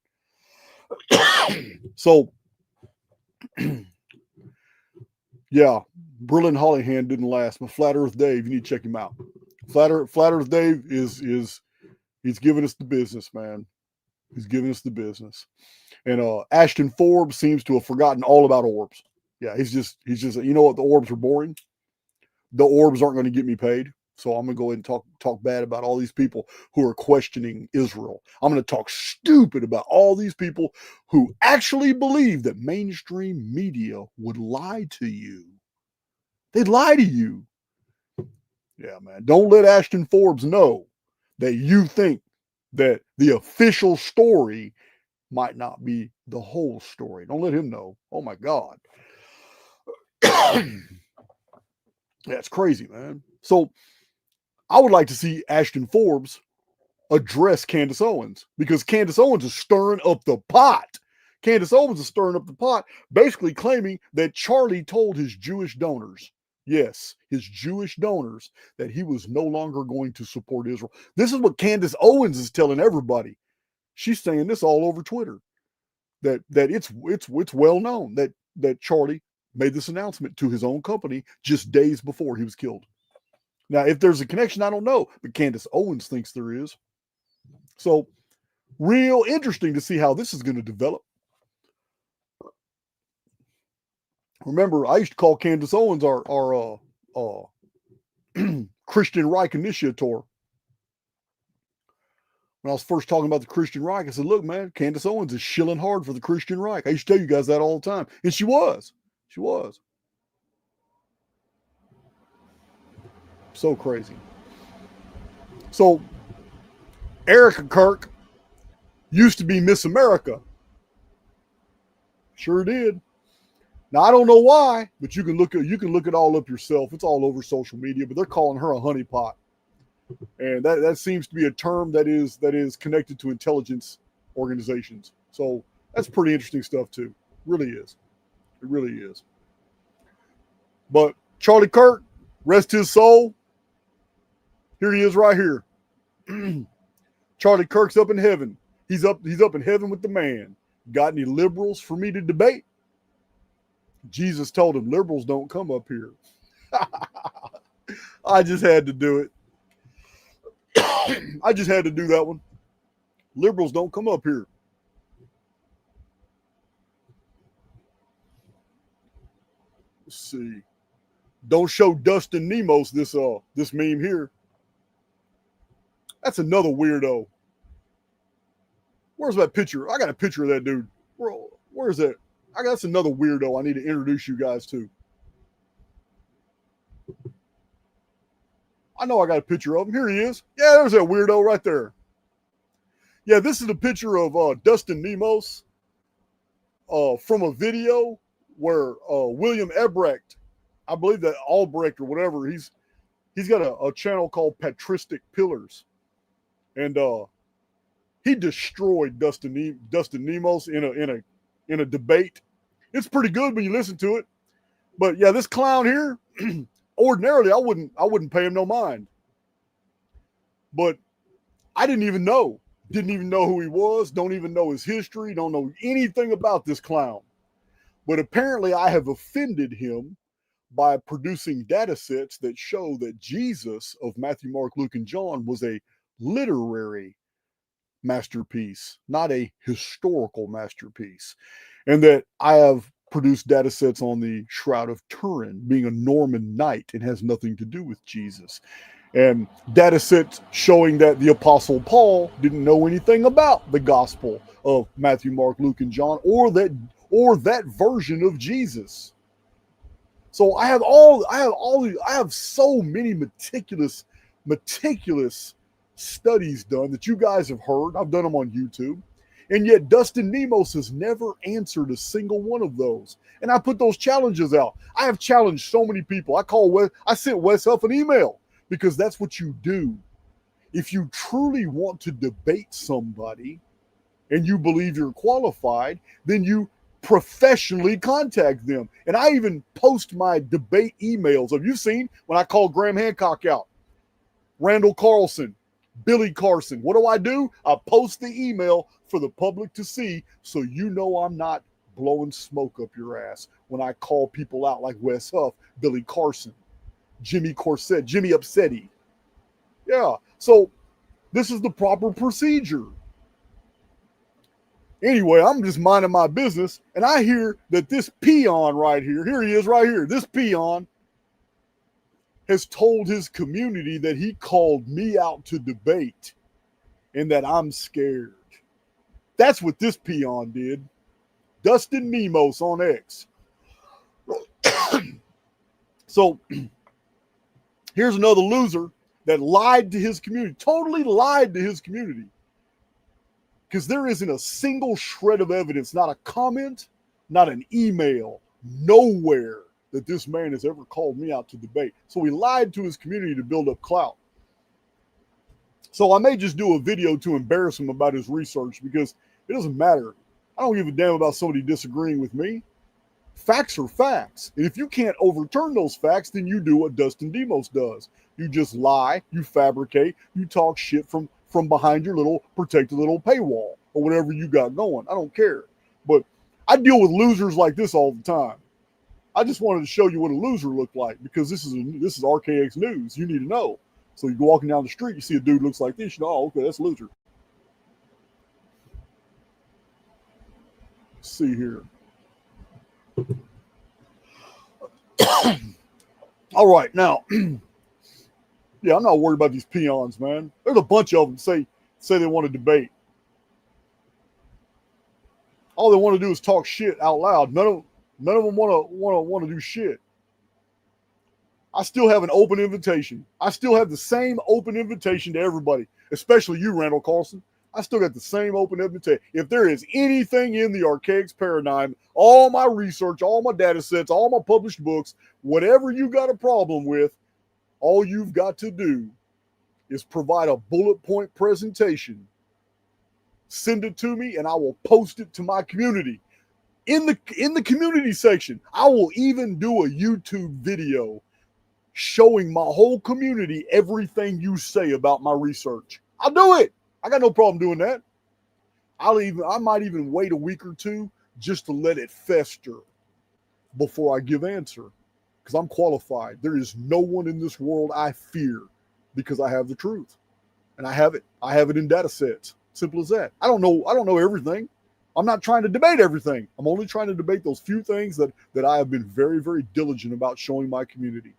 So, yeah, Brillin Hollyhand didn't last, but Flat Earth Dave, you need to check him out. Flat Earth Dave he's giving us the business, man. He's giving us the business. And Ashton Forbes seems to have forgotten all about orbs. Yeah, he's just, you know what? The orbs are boring. The orbs aren't going to get me paid. So I'm going to go ahead and talk bad about all these people who are questioning Israel. I'm going to talk stupid about all these people who actually believe that mainstream media would lie to you. They'd lie to you. Yeah, man. Don't let Ashton Forbes know that you think that the official story might not be the whole story. Don't let him know. Oh, my God. That's crazy, man. So I would like to see Ashton Forbes address Candace Owens, because Candace Owens is stirring up the pot. Candace Owens is stirring up the pot, basically claiming that Charlie told his Jewish donors, yes, his Jewish donors, that he was no longer going to support Israel. This is what Candace Owens is telling everybody. She's saying this all over Twitter. That it's well known that Charlie made this announcement to his own company just days before he was killed. Now, if there's a connection, I don't know, but Candace Owens thinks there is. So, real interesting to see how this is going to develop. Remember, I used to call Candace Owens our Christian Reich initiator. When I was first talking about the Christian Reich, I said, look, man, Candace Owens is shilling hard for the Christian Reich. I used to tell you guys that all the time. And she was. She was. So crazy. So, Erica Kirk used to be Miss America. Sure did. Now, I don't know why, but you can look it all up yourself. It's all over social media, but they're calling her a honeypot. And that seems to be a term that is connected to intelligence organizations. So that's pretty interesting stuff too. Really is. It really is. But Charlie Kirk, rest his soul. Here he is right here. Charlie Kirk's up in heaven. He's up in heaven with the man. Got any liberals for me to debate? Jesus told him liberals don't come up here. I just had to do it. I just had to do that one. Liberals don't come up here. Let's see. Don't show Dustin Nemos this meme here. That's another weirdo. Where's that picture? I got a picture of that dude. Where's that? That's another weirdo I need to introduce you guys to. I know I got a picture of him. Here he is. Yeah, there's that weirdo right there. Yeah, this is a picture of Dustin Nemos from a video where William Ebrecht, I believe that Albrecht or whatever, he's got a channel called Patristic Pillars. And he destroyed Dustin Nemos in a debate. It's pretty good when you listen to it. But yeah, this clown here, ordinarily I wouldn't pay him no mind. But I didn't even know who he was, don't even know his history, don't know anything about this clown. But apparently I have offended him by producing data sets that show that Jesus of Matthew, Mark, Luke, and John was a literary masterpiece, not a historical masterpiece. And that I have produced data sets on the Shroud of Turin being a Norman knight and has nothing to do with Jesus. And data sets showing that the Apostle Paul didn't know anything about the gospel of Matthew, Mark, Luke, and John, or that version of Jesus. So I have so many meticulous studies done that you guys have heard. I've done them on YouTube. And yet Dustin Nemos has never answered a single one of those. And I put those challenges out. I have challenged so many people. I sent Wes Huff an email because that's what you do. If you truly want to debate somebody and you believe you're qualified, then you professionally contact them. And I even post my debate emails. Have you seen when I call Graham Hancock out, Randall Carlson, Billy Carson? What do? I post the email for the public to see, so you know I'm not blowing smoke up your ass when I call people out like Wes Huff, Billy Carson, Jimmy Corset, Jimmy Upsetti. Yeah, so this is the proper procedure. Anyway, I'm just minding my business, and I hear that this peon right here he is right here, this peon has told his community that he called me out to debate and that I'm scared. That's what this peon did. Dustin Nemos on X. So here's another loser that lied to his community, totally lied to his community. Because there isn't a single shred of evidence, not a comment, not an email, nowhere that this man has ever called me out to debate. So he lied to his community to build up clout. So I may just do a video to embarrass him about his research because it doesn't matter. I don't give a damn about somebody disagreeing with me. Facts are facts. And if you can't overturn those facts, then you do what Dustin Demos does. You just lie, you fabricate, you talk shit from behind your little protected little paywall or whatever you got going. I don't care. But I deal with losers like this all the time. I just wanted to show you what a loser looked like, because this is RKX news. You need to know. So you go walking down the street, you see a dude looks like this, you know, oh, okay, that's a loser. Let's see here. All right, now, yeah, I'm not worried about these peons, man. There's a bunch of them say they want to debate. All they want to do is talk shit out loud. None of them want to do shit. I still have an open invitation. I still have the same open invitation to everybody, especially you, Randall Carlson. I still got the same open invitation. If there is anything in the Archaix paradigm, all my research, all my data sets, all my published books, whatever you got a problem with, all you've got to do is provide a bullet point presentation. Send it to me, and I will post it to my community. In the community section, I will even do a YouTube video showing my whole community everything you say about my research. I'll do it. I got no problem doing that. I might even wait a week or two just to let it fester before I give answer, because I'm qualified. There is no one in this world I fear, because I have the truth, and I have it in data sets. Simple as that. I don't know everything. I'm not trying to debate everything. I'm only trying to debate those few things that I have been very, very diligent about showing my community.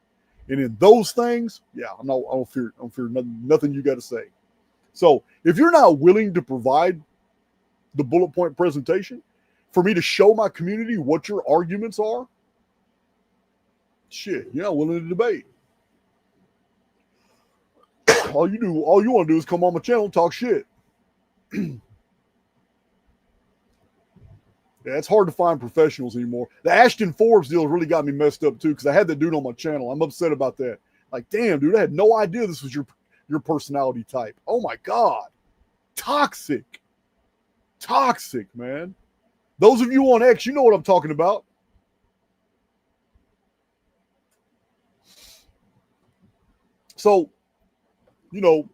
And in those things, yeah, I don't fear nothing you got to say. So if you're not willing to provide the bullet point presentation for me to show my community what your arguments are, shit, you're not willing to debate. All you want to do is come on my channel and talk shit. Yeah, it's hard to find professionals anymore. The Ashton Forbes deal really got me messed up too, because I had that dude on my channel. I'm upset about that. Like, damn, dude, I had no idea this was your personality type. Oh my God. Toxic, man. Those of you on X, you know what I'm talking about. So, you know,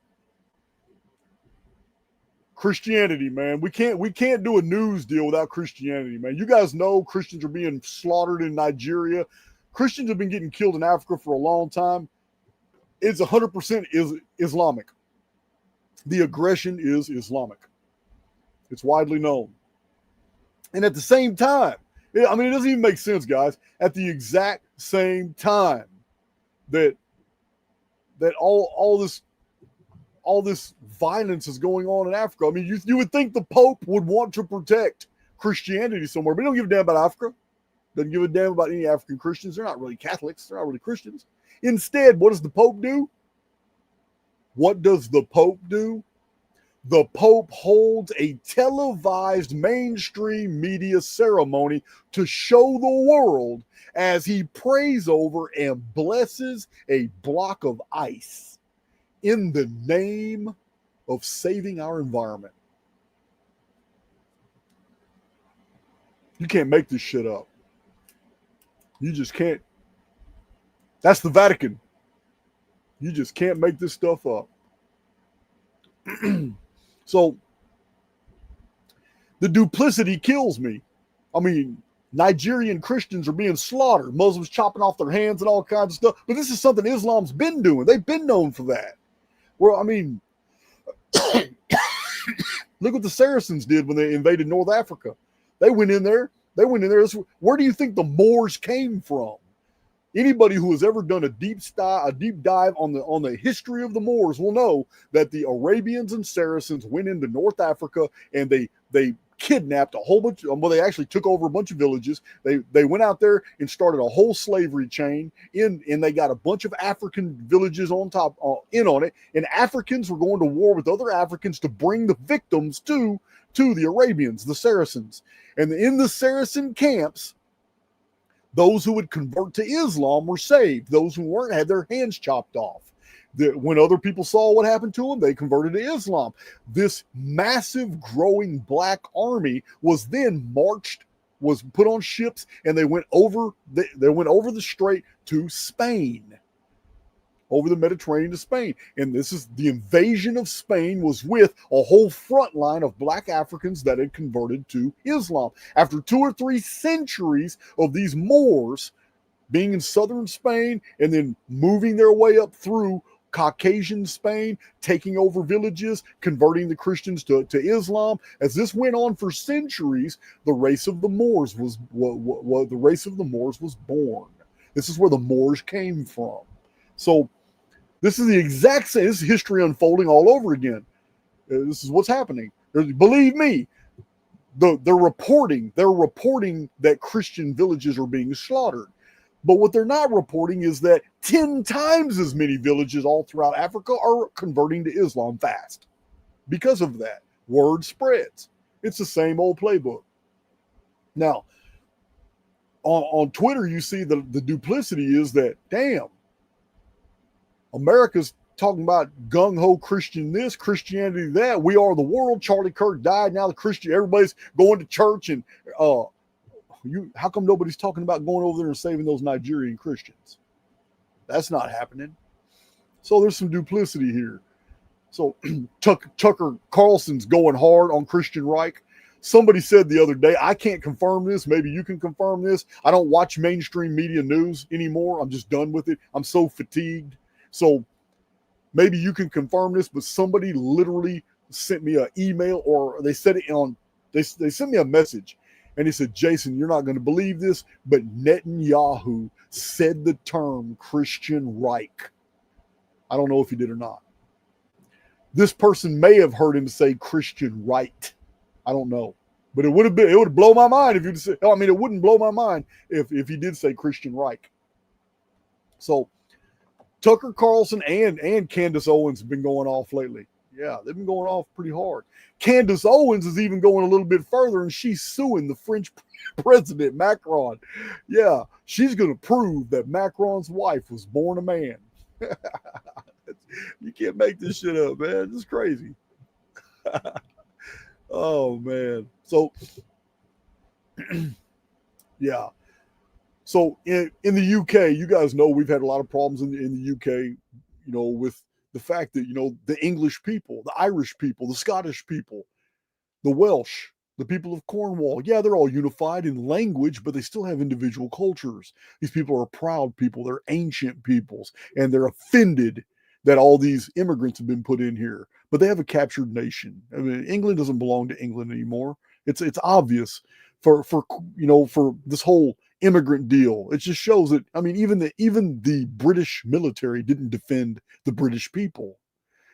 Christianity, man. We can't do a news deal without Christianity, man. You guys know Christians are being slaughtered in Nigeria. Christians have been getting killed in Africa for a long time. It's 100% Islamic. The aggression is Islamic. It's widely known. And at the same time, I mean, it doesn't even make sense, guys. At the exact same time that all this violence is going on in Africa. I mean, you would think the Pope would want to protect Christianity somewhere, but he don't give a damn about Africa. Doesn't give a damn about any African Christians. They're not really Catholics. They're not really Christians. Instead, what does the Pope do? What does the Pope do? The Pope holds a televised mainstream media ceremony to show the world as he prays over and blesses a block of ice in the name of saving our environment. You can't make this shit up. You just can't. That's the Vatican. You just can't make this stuff up. So the duplicity kills me. I mean, Nigerian Christians are being slaughtered, Muslims chopping off their hands and all kinds of stuff. But this is something Islam's been doing. They've been known for that. Well, I mean, look what the Saracens did when they invaded North Africa. They went in there. Where do you think the Moors came from? Anybody who has ever done a deep dive on the history of the Moors will know that the Arabians and Saracens went into North Africa and they kidnapped a whole bunch. Well, they actually took over a bunch of villages. They went out there and started a whole slavery chain and they got a bunch of African villages on it. And Africans were going to war with other Africans to bring the victims to the Arabians, the Saracens. And in the Saracen camps, those who would convert to Islam were saved. Those who weren't had their hands chopped off. When other people saw what happened to them, they converted to Islam. This massive growing black army was then marched was put on ships, and they went over the strait to Spain, over the Mediterranean to Spain. And this is the invasion of Spain was with a whole front line of black Africans that had converted to Islam. After 2 or 3 centuries of these Moors being in southern Spain and then moving their way up through Caucasian Spain, taking over villages, converting the Christians to Islam. As this went on for centuries, the race of the Moors was born. This is where the Moors came from. So this is the exact same. This is history unfolding all over again. This is what's happening. Believe me, they're reporting that Christian villages are being slaughtered. But what they're not reporting is that 10 times as many villages all throughout Africa are converting to Islam fast. Because of that, word spreads. It's the same old playbook. Now, on Twitter, you see the duplicity is that, damn, America's talking about gung-ho Christian this, Christianity that. We are the world. Charlie Kirk died. Now everybody's going to church. And how come nobody's talking about going over there and saving those Nigerian Christians? That's not happening. So there's some duplicity here. So Tucker Carlson's going hard on Christian Reich. Somebody said the other day, I can't confirm this. Maybe you can confirm this. I don't watch mainstream media news anymore. I'm just done with it. I'm so fatigued. So maybe you can confirm this, but somebody literally sent me an email, or they said it on, they sent me a message, and he said, Jason, you're not going to believe this, but Netanyahu said the term Christian Reich. I don't know if he did or not. This person may have heard him say Christian right. I don't know. But it would blow my mind if you said, I mean, it wouldn't blow my mind if he did say Christian Reich. So Tucker Carlson and Candace Owens have been going off lately. Yeah, they've been going off pretty hard. Candace Owens is even going a little bit further, and she's suing the French president, Macron. Yeah, she's going to prove that Macron's wife was born a man. You can't make this shit up, man. It's crazy. Oh, man. So, yeah. So in the UK, you guys know we've had a lot of problems in the UK, you know, with the fact that, you know, the English people, the Irish people, the Scottish people, the Welsh, the people of Cornwall, yeah, they're all unified in language, but they still have individual cultures. These people are proud people. They're ancient peoples, and they're offended that all these immigrants have been put in here. But they have a captured nation. I mean, England doesn't belong to England anymore. It's obvious for this whole immigrant deal. It just shows that, I mean, even the British military didn't defend the British people.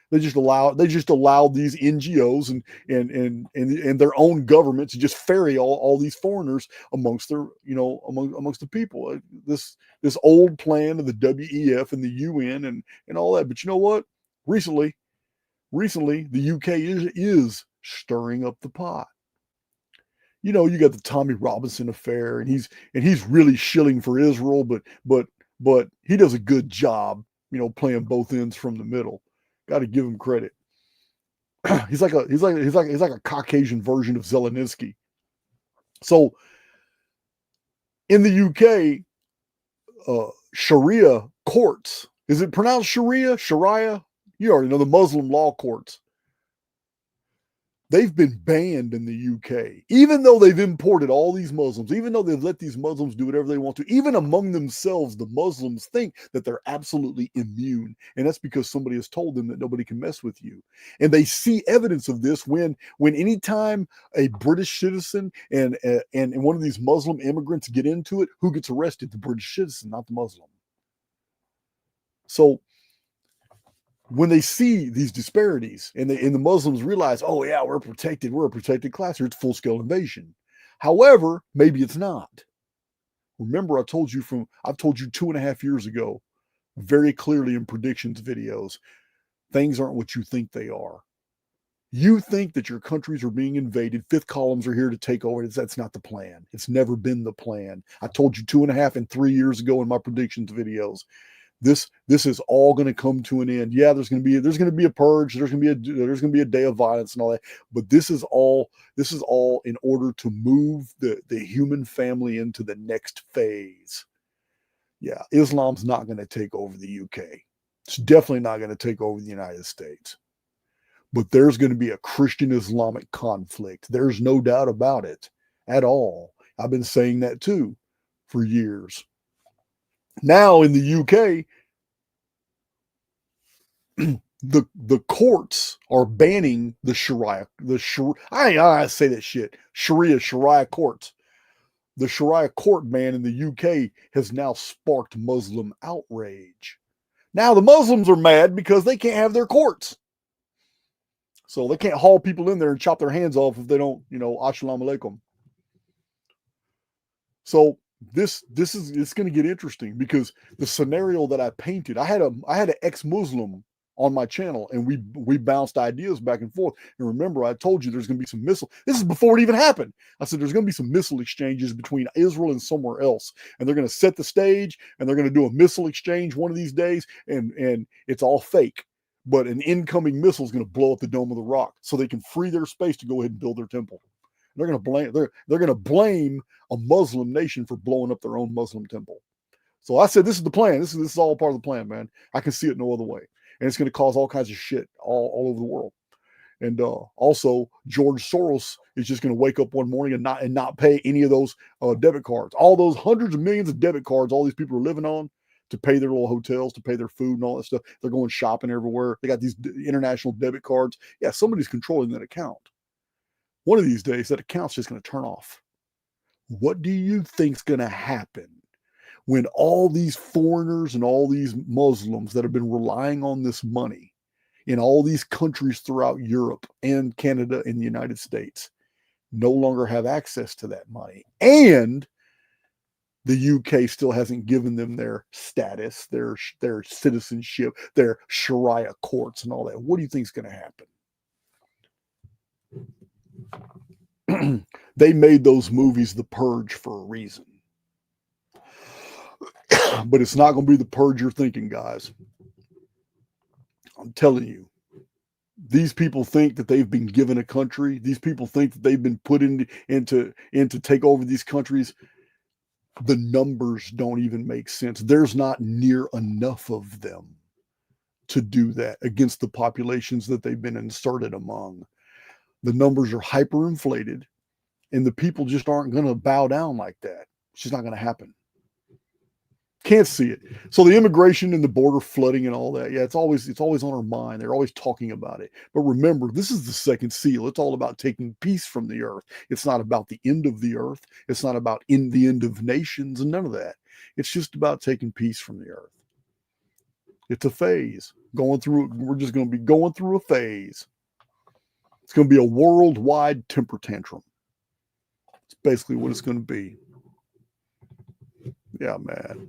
They just allowed these NGOs and their own government to just ferry all these foreigners amongst the people. This old plan of the WEF and the UN and all that. But you know what? Recently the UK is stirring up the pot. You know, you got the Tommy Robinson affair, and he's really shilling for Israel, but he does a good job, you know, playing both ends from the middle. Got to give him credit. He's like a Caucasian version of Zelensky. So in the UK, Sharia courts, is it pronounced Sharia? Sharia? You already know, the Muslim law courts. They've been banned in the UK, even though they've imported all these Muslims, even though they've let these Muslims do whatever they want to. Even among themselves, the Muslims think that they're absolutely immune. And that's because somebody has told them that nobody can mess with you. And they see evidence of this when anytime a British citizen and one of these Muslim immigrants get into it, who gets arrested? The British citizen, not the Muslim. So when they see these disparities and the Muslims realize, oh yeah, we're a protected class here, it's full-scale invasion. However, maybe it's not. Remember, I've told you 2.5 years ago, very clearly in predictions videos, things aren't what you think they are. You think that your countries are being invaded, fifth columns are here to take over. That's not the plan. It's never been the plan. I told you 2.5 and 3 years ago in my predictions videos. This is all going to come to an end. Yeah, there's going to be a purge. There's going to be a day of violence and all that. But this is all in order to move the human family into the next phase. Yeah, Islam's not going to take over the UK. It's definitely not going to take over the United States. But there's going to be a Christian Islamic conflict. There's no doubt about it at all. I've been saying that too for years. Now in the UK, the courts are banning the Sharia. I say that shit. Sharia courts. The Sharia court ban in the UK has now sparked Muslim outrage. Now the Muslims are mad because they can't have their courts. So they can't haul people in there and chop their hands off if they don't, assalamu alaikum. So it's going to get interesting because the scenario that I painted, I had an ex-Muslim on my channel, and we bounced ideas back and forth. And remember, I told you there's going to be some missile. This is before it even happened. I said there's going to be some missile exchanges between Israel and somewhere else, and they're going to set the stage, and they're going to do a missile exchange one of these days, and it's all fake. But an incoming missile is going to blow up the Dome of the Rock, so they can free their space to go ahead and build their temple. They're going to blame a Muslim nation for blowing up their own Muslim temple. So I said, this is the plan. This is all part of the plan, man. I can see it no other way. And it's going to cause all kinds of shit all over the world. And also, George Soros is just going to wake up one morning and not pay any of those debit cards. All those hundreds of millions of debit cards all these people are living on to pay their little hotels, to pay their food and all that stuff. They're going shopping everywhere. They got these international debit cards. Yeah, somebody's controlling that account. One of these days, that account's just going to turn off. What do you think's going to happen when all these foreigners and all these Muslims that have been relying on this money in all these countries throughout Europe and Canada and the United States no longer have access to that money? And the UK still hasn't given them their status, their citizenship, their Sharia courts and all that. What do you think's going to happen? They made those movies The Purge for a reason. But it's not going to be the purge you're thinking, guys. I'm telling you. These people think that they've been given a country. These people think that they've been put in to take over these countries. The numbers don't even make sense. There's not near enough of them to do that against the populations that they've been inserted among. The numbers are hyperinflated, and the people just aren't going to bow down like that. It's just not going to happen. Can't see it. So the immigration and the border flooding and all that, yeah, it's always on our mind. They're always talking about it. But remember, this is the second seal. It's all about taking peace from the earth. It's not about the end of the earth. It's not about the end of nations and none of that. It's just about taking peace from the earth. It's a phase. We're just going to be going through a phase. It's going to be a worldwide temper tantrum. It's basically what it's going to be. Yeah, man.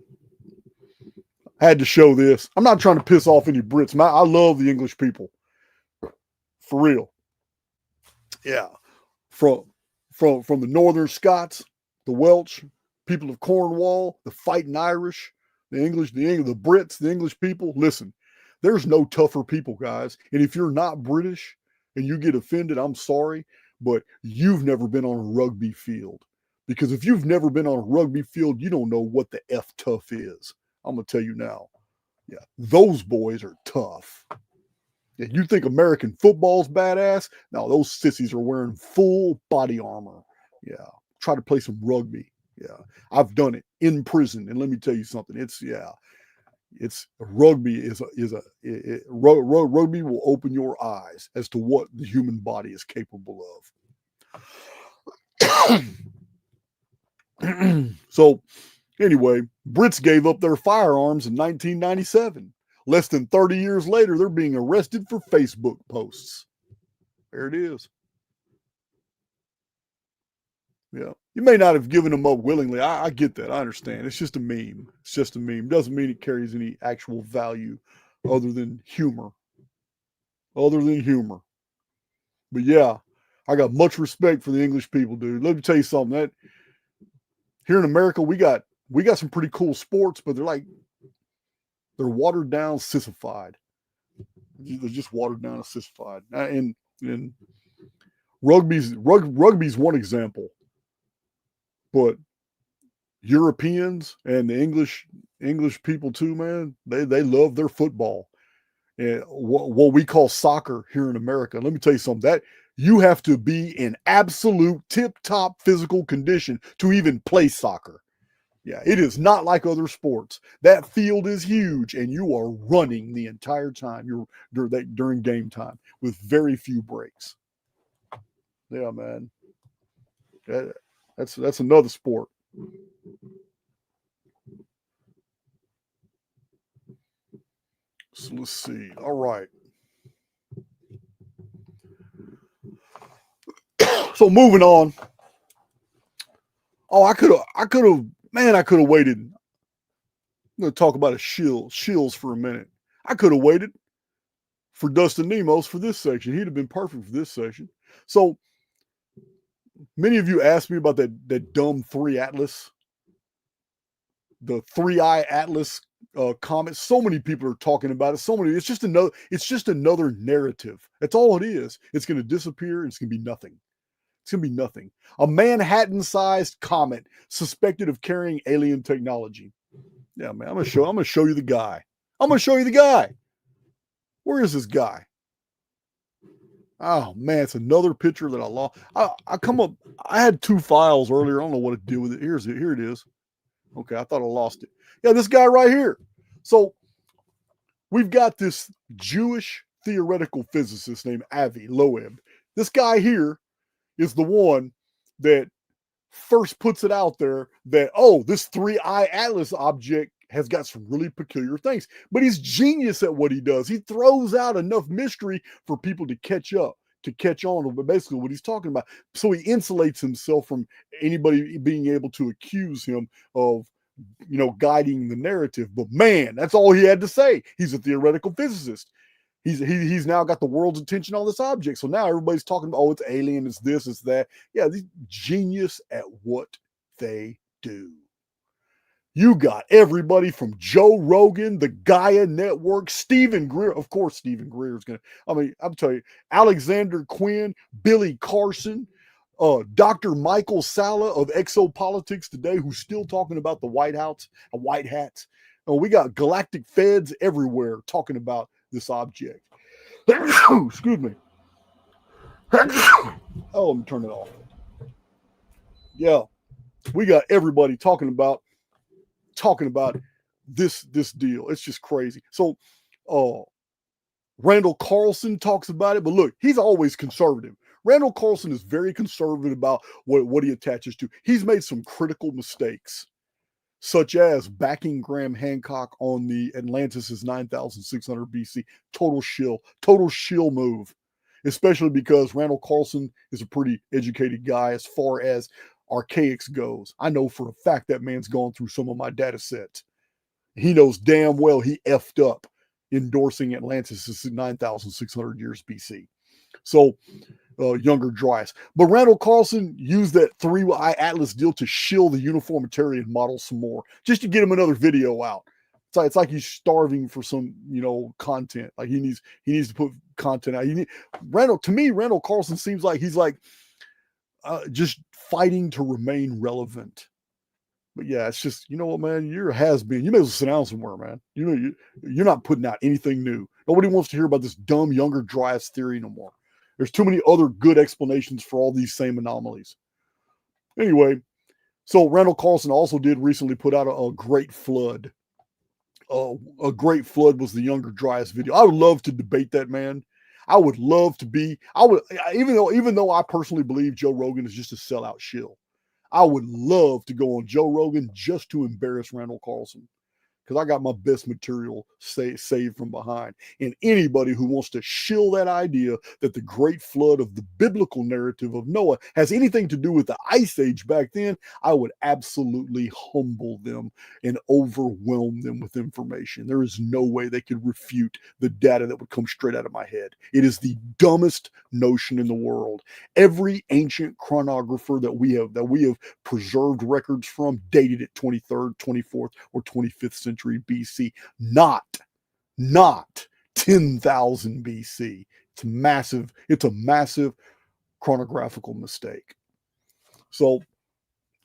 I had to show this. I'm not trying to piss off any Brits. I love the English people. For real. Yeah. From the Northern Scots, the Welsh, people of Cornwall, the fighting Irish, the English, the Brits, the English people. Listen, there's no tougher people, guys. And if you're not British and you get offended, I'm sorry, but you've never been on a rugby field. Because if you've never been on a rugby field, you don't know what the F tough is. I'm going to tell you now. Yeah, those boys are tough. Yeah, you think American football's badass? No, those sissies are wearing full body armor. Yeah, try to play some rugby. Yeah, I've done it in prison. And let me tell you something. Rugby rugby will open your eyes as to what the human body is capable of. So anyway, Brits gave up their firearms in 1997. Less than 30 years later, they're being arrested for Facebook posts. There it is. Yeah. You may not have given them up willingly. I get that. I understand. It's just a meme. It's just a meme. Doesn't mean it carries any actual value other than humor. But yeah, I got much respect for the English people, dude. Let me tell you something. That here in America, we got some pretty cool sports, but they're like They're watered down, sissified. They're just watered down and sissified. And rugby's one example, but Europeans and the English people too, man, they love their football and what we call soccer here in America. Let me tell you something, that you have to be in absolute tip-top physical condition to even play soccer. Yeah, it is not like other sports. That field is huge, and you are running the entire time. You're during game time with very few breaks. Yeah, man. That's another sport. So let's see. All right. So moving on. Oh, I could have waited. I'm going to talk about shills for a minute. I could have waited for Dustin Nemos for this section. He'd have been perfect for this section. So many of you asked me about that dumb 3 Atlas, the 3-eye Atlas comet. So many people are talking about it. It's just another narrative. That's all it is. It's going to disappear and it's going to be nothing. It's going to be nothing. A Manhattan-sized comet suspected of carrying alien technology. Yeah, man, I'm going to show you the guy. I'm going to show you the guy. Where is this guy? Oh, man, it's another picture that I lost. I had 2 files earlier. I don't know what to do with it. Here it is. Okay, I thought I lost it. Yeah, this guy right here. So we've got this Jewish theoretical physicist named Avi Loeb. This guy here is the one that first puts it out there that, oh, this 3-eye Atlas object has got some really peculiar things. But he's genius at what he does. He throws out enough mystery for people to catch on to basically what he's talking about. So he insulates himself from anybody being able to accuse him of, guiding the narrative. But man, that's all he had to say. He's a theoretical physicist. He's now got the world's attention on this object. So now everybody's talking about, oh, it's alien, it's this, it's that. Yeah, he's genius at what they do. You got everybody from Joe Rogan, the Gaia Network, Stephen Greer. Of course, Stephen Greer is going to, I'm telling you, Alexander Quinn, Billy Carson, Dr. Michael Salla of Exopolitics Today, who's still talking about the white hats. Oh, we got galactic feds everywhere talking about this object. Excuse me. Oh, let me turn it off. Yeah, we got everybody talking about this deal. It's just crazy. So, Randall Carlson talks about it, but look, he's always conservative. Randall Carlson is very conservative about what he attaches to. He's made some critical mistakes, such as backing Graham Hancock on the Atlantis' 9,600 BC. Total shill move, especially because Randall Carlson is a pretty educated guy as far as Archaix goes. I know for a fact that man's gone through some of my data sets. He knows damn well he effed up endorsing Atlantis' 9,600 years BC. So, Younger Dryas. But Randall Carlson used that 3-eye Atlas deal to shill the uniformitarian model some more, just to get him another video out. It's like he's starving for some, content. Like he needs to put content out. Randall Carlson seems like he's like just fighting to remain relevant. But yeah, it's just, you know what, man, you're a has-been. You may as well sit down somewhere, man. You're not putting out anything new. Nobody wants to hear about this dumb Younger Dryas theory no more. There's too many other good explanations for all these same anomalies. Anyway, so Randall Carlson also did recently put out a Great Flood. A Great Flood was the Younger Dryas video. I would love to debate that, man. I would love to be. Even though I personally believe Joe Rogan is just a sellout shill, I would love to go on Joe Rogan just to embarrass Randall Carlson, because I got my best material saved from behind. And anybody who wants to shill that idea that the Great Flood of the biblical narrative of Noah has anything to do with the Ice Age back then, I would absolutely humble them and overwhelm them with information. There is no way they could refute the data that would come straight out of my head. It is the dumbest notion in the world. Every ancient chronographer that we have preserved records from dated at 23rd, 24th, or 25th century. century BC, not 10,000 BC. It's massive. It's a massive chronographical mistake. So,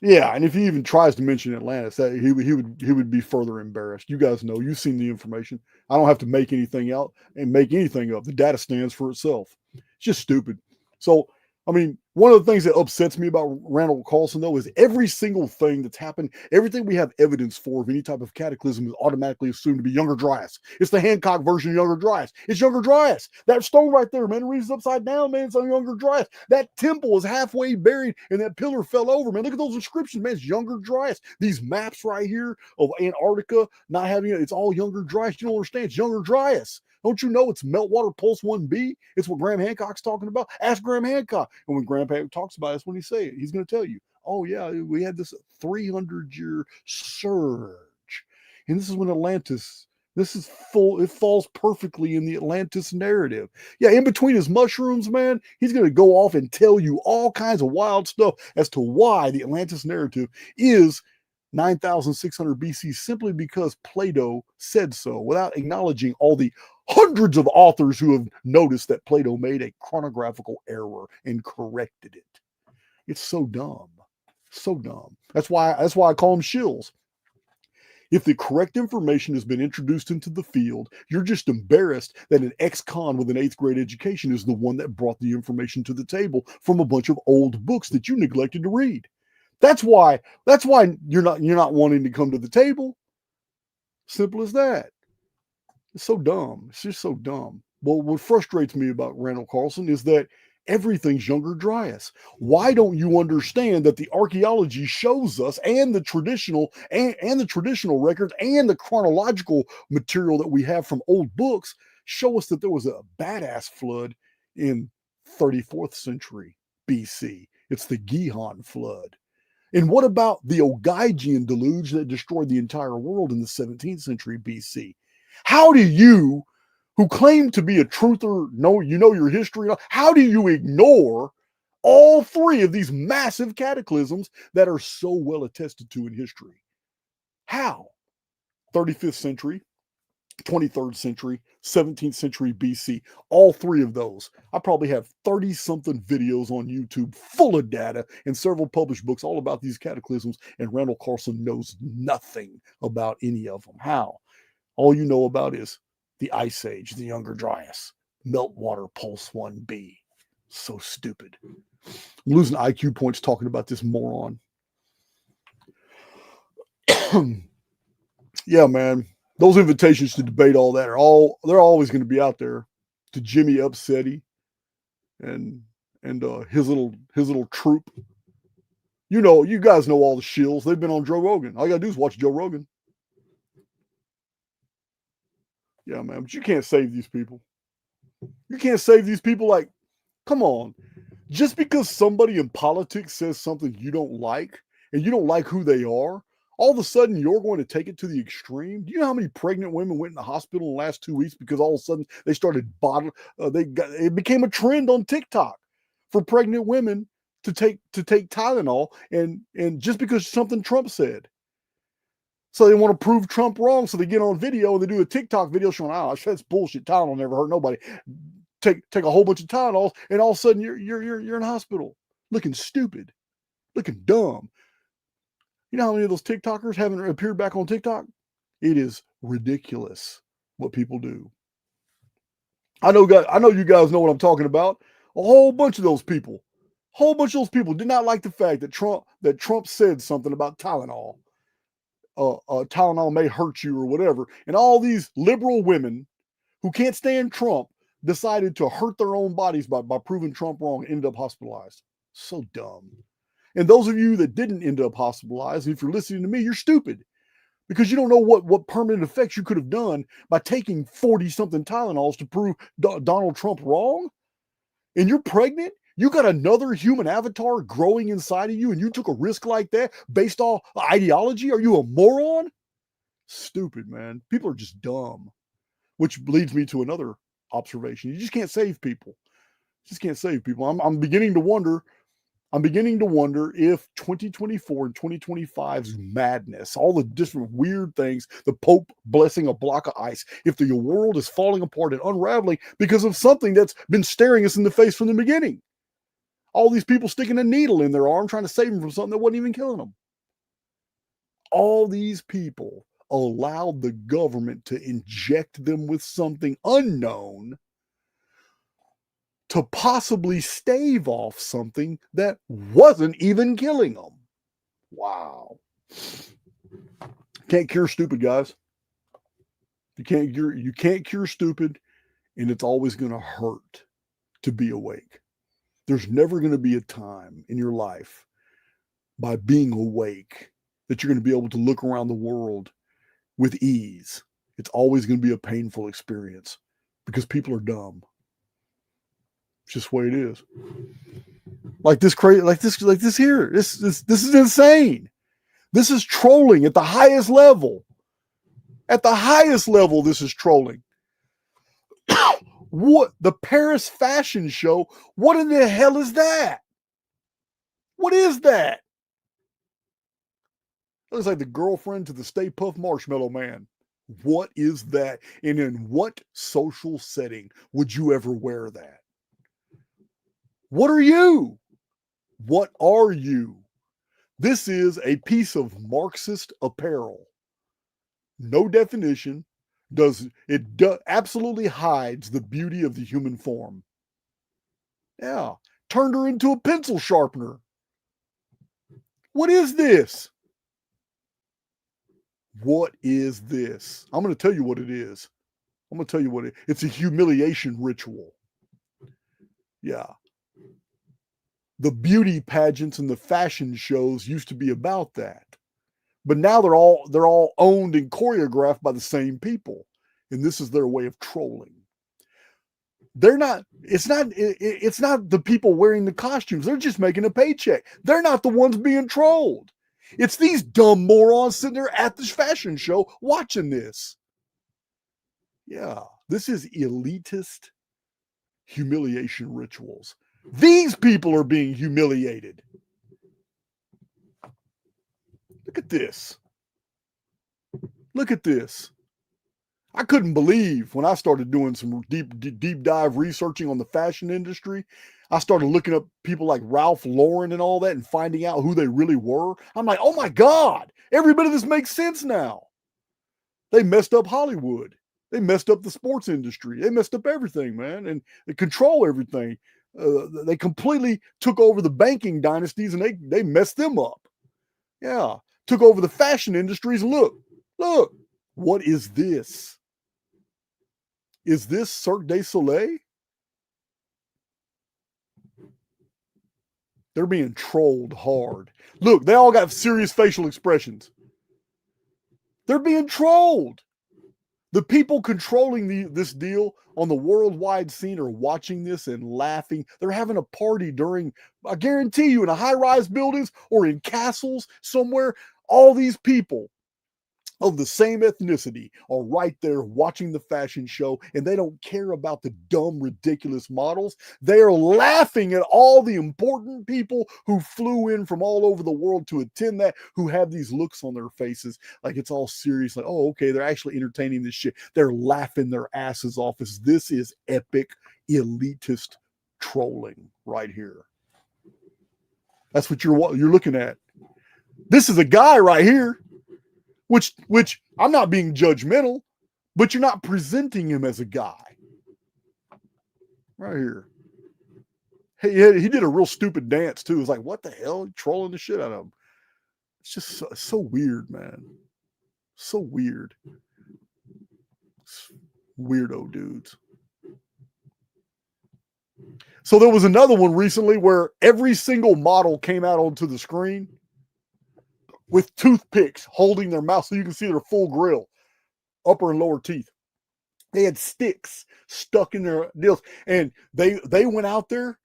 yeah, and if he even tries to mention Atlantis, he would be further embarrassed. You guys know, you've seen the information. I don't have to make anything out and make anything up. The data stands for itself. It's just stupid. So, I mean, one of the things that upsets me about Randall Carlson, though, is every single thing that's happened, everything we have evidence for of any type of cataclysm is automatically assumed to be Younger Dryas. It's the Hancock version of Younger Dryas. It's Younger Dryas. That stone right there, man, the reason it's upside down, man, it's on Younger Dryas. That temple is halfway buried and that pillar fell over, man. Look at those inscriptions, man. It's Younger Dryas. These maps right here of Antarctica not having it, it's all Younger Dryas. You don't understand. It's Younger Dryas. Don't you know it's Meltwater Pulse 1b? It's what Graham Hancock's talking about. Ask Graham Hancock. And when Graham Hancock talks about it, that's when he say it. He's going to tell you, oh, yeah, we had this 300-year surge. And this is when Atlantis, this is full, it falls perfectly in the Atlantis narrative. Yeah, in between his mushrooms, man, he's going to go off and tell you all kinds of wild stuff as to why the Atlantis narrative is 9,600 BC simply because Plato said so, without acknowledging all the hundreds of authors who have noticed that Plato made a chronographical error and corrected it. It's so dumb. So dumb. That's why I call them shills. If the correct information has been introduced into the field, you're just embarrassed that an ex-con with an 8th grade education is the one that brought the information to the table from a bunch of old books that you neglected to read. That's why you're not wanting to come to the table. Simple as that. It's so dumb. It's just so dumb. Well, what frustrates me about Randall Carlson is that everything's Younger Dryas. Why don't you understand that the archaeology shows us, and the traditional and the traditional records and the chronological material that we have from old books show us that there was a badass flood in 34th century BC. It's the Gihon flood. And what about the Ogygian deluge that destroyed the entire world in the 17th century BC? How do you, who claim to be a truther, know your history, how do you ignore all three of these massive cataclysms that are so well attested to in history? How? 35th century, 23rd century, 17th century BC, all three of those. I probably have 30-something videos on YouTube full of data and several published books all about these cataclysms, and Randall Carlson knows nothing about any of them. How? All you know about is the Ice Age, the Younger Dryas, Meltwater Pulse 1b. So stupid. I'm losing IQ points talking about this moron. Yeah, man. Those invitations to debate all that they're always going to be out there. To Jimmy Upsetty and his little troop. You guys know all the shills. They've been on Joe Rogan. All you gotta do is watch Joe Rogan. Yeah, man, but you can't save these people. You can't save these people. Like, come on. Just because somebody in politics says something you don't like, and you don't like who they are, all of a sudden you're going to take it to the extreme. Do you know how many pregnant women went in the hospital in the last 2 weeks because all of a sudden they started it became a trend on TikTok for pregnant women to take Tylenol, and just because something Trump said. So they want to prove Trump wrong, so they get on video and they do a TikTok video showing, that's bullshit. Tylenol never hurt nobody. Take a whole bunch of Tylenols, and all of a sudden you're in hospital, looking stupid, looking dumb. You know how many of those TikTokers haven't appeared back on TikTok? It is ridiculous what people do. I know you guys know what I'm talking about. A whole bunch of those people did not like the fact that Trump said something about Tylenol. Tylenol may hurt you or whatever. And all these liberal women who can't stand Trump decided to hurt their own bodies by proving Trump wrong and ended up hospitalized. So dumb. And those of you that didn't end up hospitalized, if you're listening to me, you're stupid, because you don't know what permanent effects you could have done by taking 40-something Tylenols to prove Donald Trump wrong. And you're pregnant. You got another human avatar growing inside of you, and you took a risk like that based off ideology? Are you a moron? Stupid, man. People are just dumb. Which leads me to another observation. You just can't save people. I'm beginning to wonder I'm beginning to wonder if 2024 and 2025's madness, all the different weird things, the Pope blessing a block of ice, if the world is falling apart and unraveling because of something that's been staring us in the face from the beginning. All these people sticking a needle in their arm trying to save them from something that wasn't even killing them. All these people allowed the government to inject them with something unknown to possibly stave off something that wasn't even killing them. Wow. Can't cure stupid, guys. You can't cure stupid, and it's always going to hurt to be awake. There's never going to be a time in your life by being awake that you're going to be able to look around the world with ease. It's always going to be a painful experience because people are dumb. It's just the way it is. Like this crazy, like this here. This is insane. This is trolling at the highest level. At the highest level, this is trolling. What, the Paris fashion show? What in the hell is that? What is that? It looks like the girlfriend to the Stay Puft Marshmallow Man. What is that? And in what social setting would you ever wear that? What are you? What are you? This is a piece of Marxist apparel. No definition. Absolutely hides the beauty of the human form. Yeah. Turned her into a pencil sharpener. What is this? What is this? I'm going to tell you what it is. I'm going to tell you what it's a humiliation ritual. Yeah. The beauty pageants and the fashion shows used to be about that. But now they're all owned and choreographed by the same people. And this is their way of trolling. It's not the people wearing the costumes. They're just making a paycheck. They're not the ones being trolled. It's these dumb morons sitting there at this fashion show watching this. Yeah, this is elitist humiliation rituals. These people are being humiliated. Look at this. Look at this. I couldn't believe when I started doing some deep dive researching on the fashion industry. I started looking up people like Ralph Lauren and all that and finding out who they really were. I'm like, oh my God, every bit of this makes sense now. They messed up Hollywood. They messed up the sports industry. They messed up everything, man, and they control everything. They completely took over the banking dynasties and they messed them up. Yeah, took over the fashion industries. Look, what is this? Is this Cirque du Soleil? They're being trolled hard. Look, they all got serious facial expressions. They're being trolled. The people controlling this deal on the worldwide scene are watching this and laughing. They're having a party during, I guarantee you, in a high-rise buildings or in castles somewhere. All these people of the same ethnicity are right there watching the fashion show, and they don't care about the dumb, ridiculous models. They are laughing at all the important people who flew in from all over the world to attend that, who have these looks on their faces like it's all serious, like, oh, okay, they're actually entertaining this shit. They're laughing their asses off. This is epic, elitist trolling right here. That's what you're looking at. This is a guy right here. Which I'm not being judgmental, but you're not presenting him as a guy. Right here. Hey, he did a real stupid dance too. It's like, what the hell? You're trolling the shit out of him. It's just so weird, man. So weird. Weirdo dudes. So there was another one recently where every single model came out onto the screen with toothpicks holding their mouth so you can see their full grill, upper and lower teeth. They had sticks stuck in their deals, and they went out there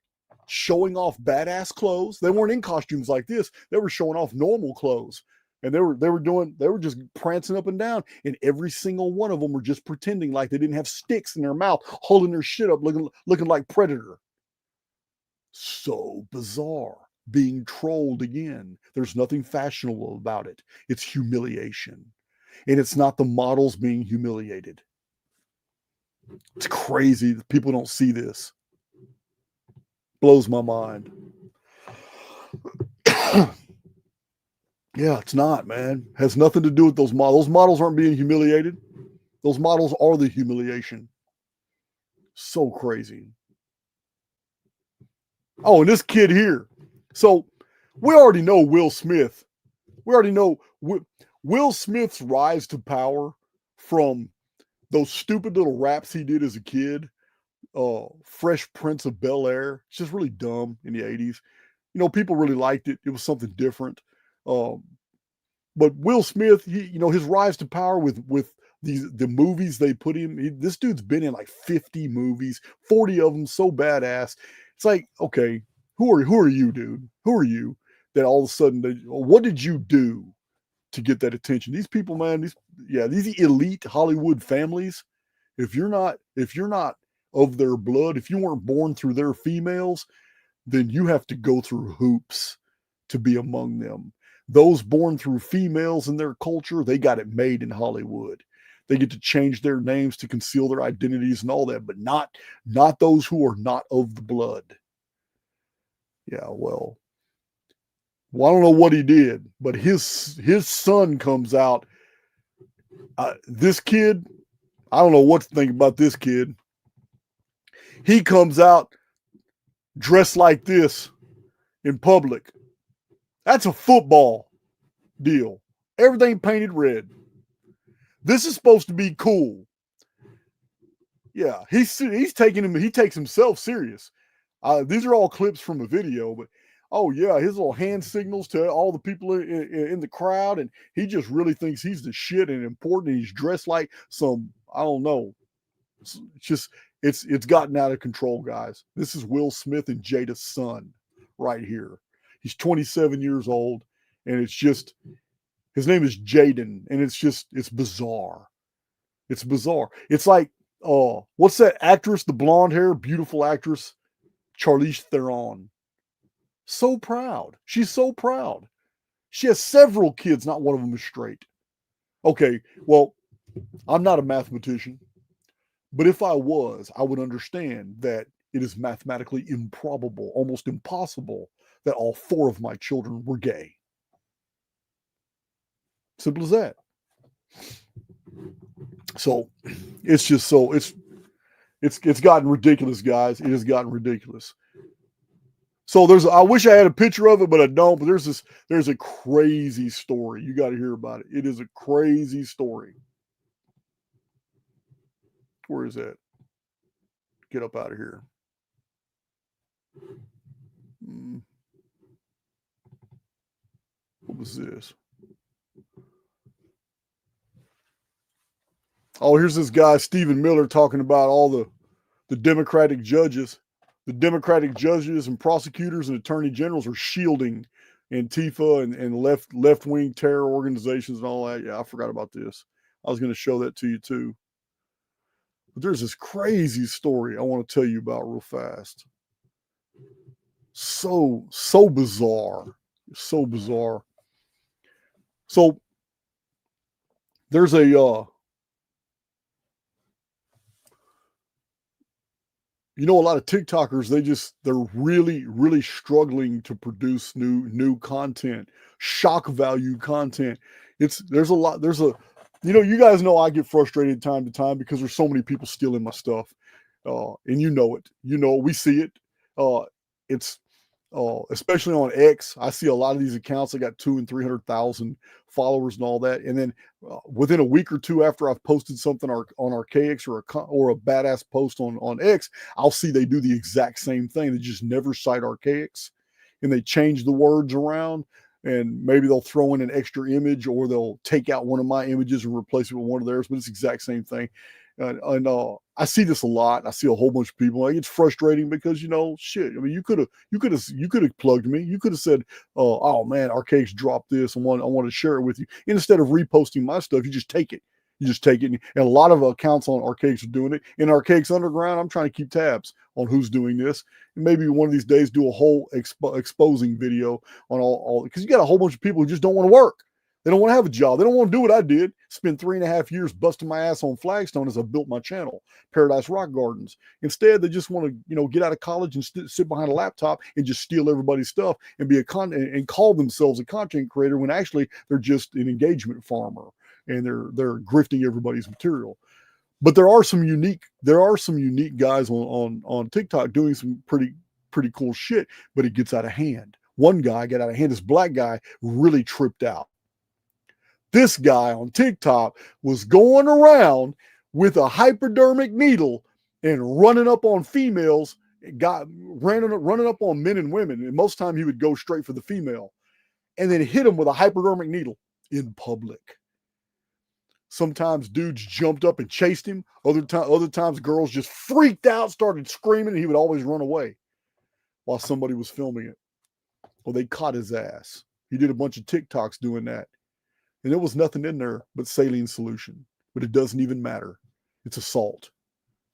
showing off badass clothes. They weren't in costumes like this. They were showing off normal clothes, and they were just prancing up and down, and every single one of them were just pretending like they didn't have sticks in their mouth, holding their shit up, looking like Predator. So bizarre. being trolled again. There's nothing fashionable about it. It's humiliation. And it's not the models being humiliated. It's crazy that people don't see this. Blows my mind. Yeah, it's not, man. Has nothing to do with those models. Those models aren't being humiliated. Those models are the humiliation. So crazy. Oh, and this kid here. So we already know Will Smith. We already know Will Smith's rise to power from those stupid little raps he did as a kid. Fresh Prince of Bel-Air. It's just really dumb in the 80s. You know, people really liked it. It was something different. But Will Smith, his rise to power with the movies they put him. This dude's been in like 50 movies, 40 of them so badass. It's like, okay, who are you, dude? Who are you that all of a sudden, what did you do to get that attention? These people, man, these elite Hollywood families, if you're not of their blood, if you weren't born through their females, then you have to go through hoops to be among them. Those born through females in their culture, they got it made in Hollywood. They get to change their names to conceal their identities and all that, but not those who are not of the blood. Yeah, well, I don't know what he did, but his son comes out. This kid, I don't know what to think about this kid. He comes out dressed like this in public. That's a football deal. Everything painted red. This is supposed to be cool. Yeah, he takes himself serious. These are all clips from a video, but oh yeah, his little hand signals to all the people in the crowd, and he just really thinks he's the shit and important. And he's dressed like some, I don't know. It's gotten out of control, guys. This is Will Smith and Jada's son right here. He's 27 years old, and it's just, his name is Jaden, and it's bizarre. It's bizarre. It's like, what's that actress, the blonde hair, beautiful actress, Charlize Theron. So proud. She's so proud. She has several kids, not one of them is straight. Okay, well, I'm not a mathematician, but if I was, I would understand that it is mathematically improbable, almost impossible, that all 4 of my children were gay. Simple as that. So it's just it's gotten ridiculous, guys. It has gotten ridiculous. So I wish I had a picture of it, but I don't. But there's a crazy story. You got to hear about it. It is a crazy story. Where is that? Get up out of here. What was this? Oh, here's this guy, Stephen Miller, talking about all the Democratic judges. The Democratic judges and prosecutors and attorney generals are shielding Antifa and left-wing terror organizations and all that. Yeah, I forgot about this. I was going to show that to you too. But there's this crazy story I want to tell you about real fast. So bizarre. So bizarre. So there's a a lot of TikTokers, they're really, really struggling to produce new content, shock value content. You guys know I get frustrated time to time because there's so many people stealing my stuff. And you know it. We see it. It's especially on X. I see a lot of these accounts that got 200,000 and 300,000 followers and all that. And then within a week or two after I've posted something on RKX or a badass post on X, I'll see they do the exact same thing. They just never cite RKX, and they change the words around, and maybe they'll throw in an extra image, or they'll take out one of my images and replace it with one of theirs, but it's the exact same thing. And I see this a lot. I see a whole bunch of people. It's frustrating because shit. I mean, you could have plugged me. You could have said, "Oh man, RKX dropped this. I want to share it with you." Instead of reposting my stuff, you just take it. You just take it, and a lot of accounts on Archaix are doing it. In Archaix Underground, I'm trying to keep tabs on who's doing this, and maybe one of these days do a whole exposing video on all because you got a whole bunch of people who just don't want to work. They don't want to have a job. They don't want to do what I did. Spend 3.5 years busting my ass on Flagstone as I built my channel, Paradise Rock Gardens. Instead, they just want to, get out of college and sit behind a laptop and just steal everybody's stuff and be and call themselves a content creator when actually they're just an engagement farmer and they're grifting everybody's material. But there are some unique guys on TikTok doing some pretty cool shit, but it gets out of hand. One guy got out of hand. This black guy really tripped out. This guy on TikTok was going around with a hypodermic needle and running up on females, running up on men and women. And most time he would go straight for the female and then hit him with a hypodermic needle in public. Sometimes dudes jumped up and chased him. Other times girls just freaked out, started screaming, and he would always run away while somebody was filming it. Well, they caught his ass. He did a bunch of TikToks doing that. And there was nothing in there but saline solution. But it doesn't even matter. It's assault.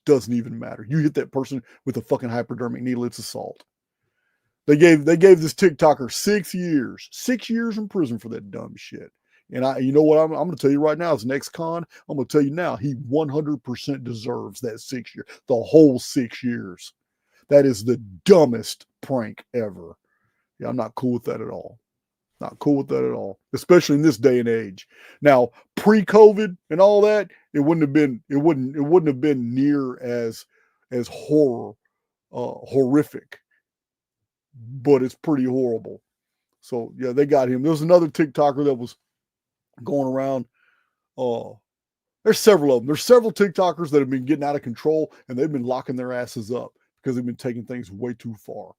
Doesn't even matter. You hit that person with a fucking hypodermic needle, it's assault. They gave this TikToker 6 years. 6 years in prison for that dumb shit. And you know what I'm going to tell you right now as an ex-con, I'm going to tell you now, he 100% deserves that 6 years. The whole 6 years. That is the dumbest prank ever. Yeah, I'm not cool with that at all. Not cool with that at all, especially in this day and age. Now, pre-COVID and all that, it wouldn't have been near as horrific, but it's pretty horrible. So yeah, they got him. There was another TikToker that was going around. There's several of them. There's several TikTokers that have been getting out of control, and they've been locking their asses up because they've been taking things way too far.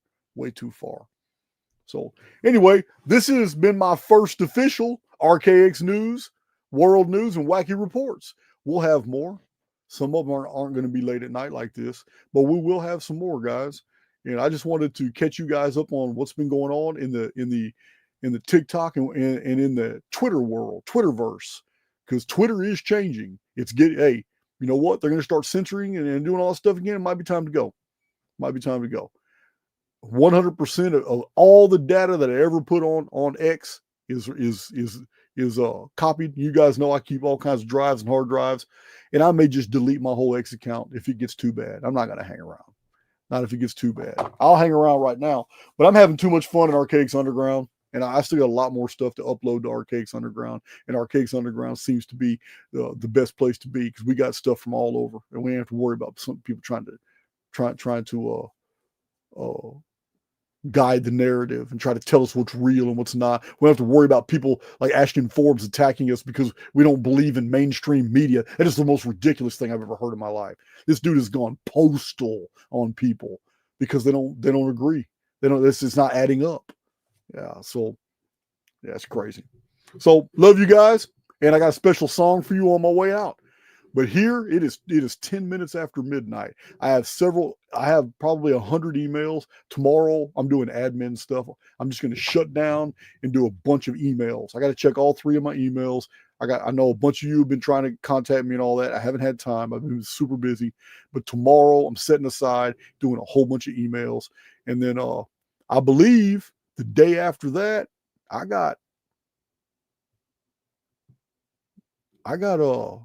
So anyway, this has been my first official RKX news, world news, and wacky reports. We'll have more. Some of them aren't going to be late at night like this, but we will have some more, guys. And I just wanted to catch you guys up on what's been going on in the TikTok and in the Twitter world, Twitterverse, because Twitter is changing. Hey, you know what? They're going to start censoring and doing all that stuff again. It might be time to go. 100% of all the data that I ever put on X is copied. You guys know I keep all kinds of drives and hard drives, and I may just delete my whole X account if it gets too bad. I'm not going to hang around. Not if it gets too bad. I'll hang around right now, but I'm having too much fun in Archaix Underground, and I still got a lot more stuff to upload to Archaix Underground, and Archaix Underground seems to be the best place to be because we got stuff from all over, and we don't have to worry about some people trying to guide the narrative and try to tell us what's real and what's not. We don't have to worry about people like Ashton Forbes attacking us because we don't believe in mainstream media. That is the most ridiculous thing I've ever heard in my life. This dude has gone postal on people because they don't agree. This is not adding up. Yeah, so yeah, it's crazy. So love you guys, and I got a special song for you on my way out. But here it is 10 minutes after midnight. I have probably 100 emails. Tomorrow I'm doing admin stuff. I'm just going to shut down and do a bunch of emails. I got to check all 3 of my emails. I know a bunch of you have been trying to contact me and all that. I haven't had time. I've been super busy. But tomorrow I'm setting aside doing a whole bunch of emails. And then I believe the day after that, I got a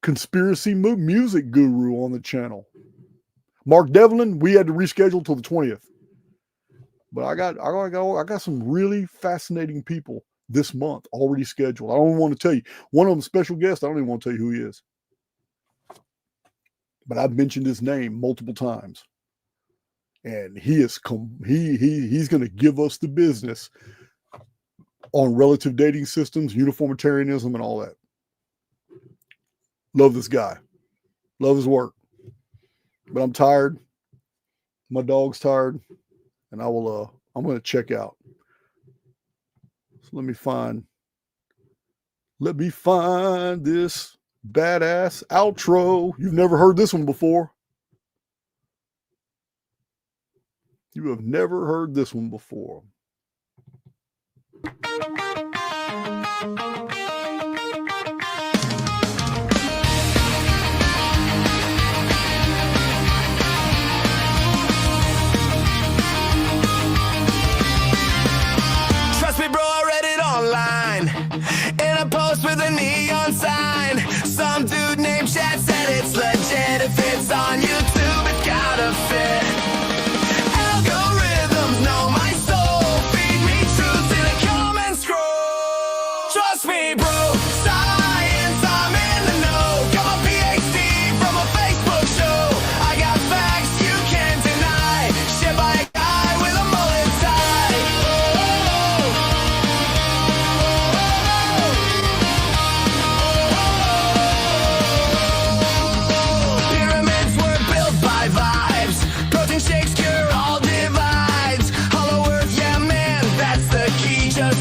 conspiracy music guru on the channel. Mark Devlin, we had to reschedule till the 20th. But I got some really fascinating people this month already scheduled. I don't even want to tell you. One of them special guest, I don't even want to tell you who he is. But I've mentioned his name multiple times. And he's going to give us the business on relative dating systems, uniformitarianism, and all that. Love this guy. Love his work. But I'm tired. My dog's tired. And I'm going to check out. So let me find this badass outro. You've never heard this one before. You have never heard this one before.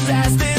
past this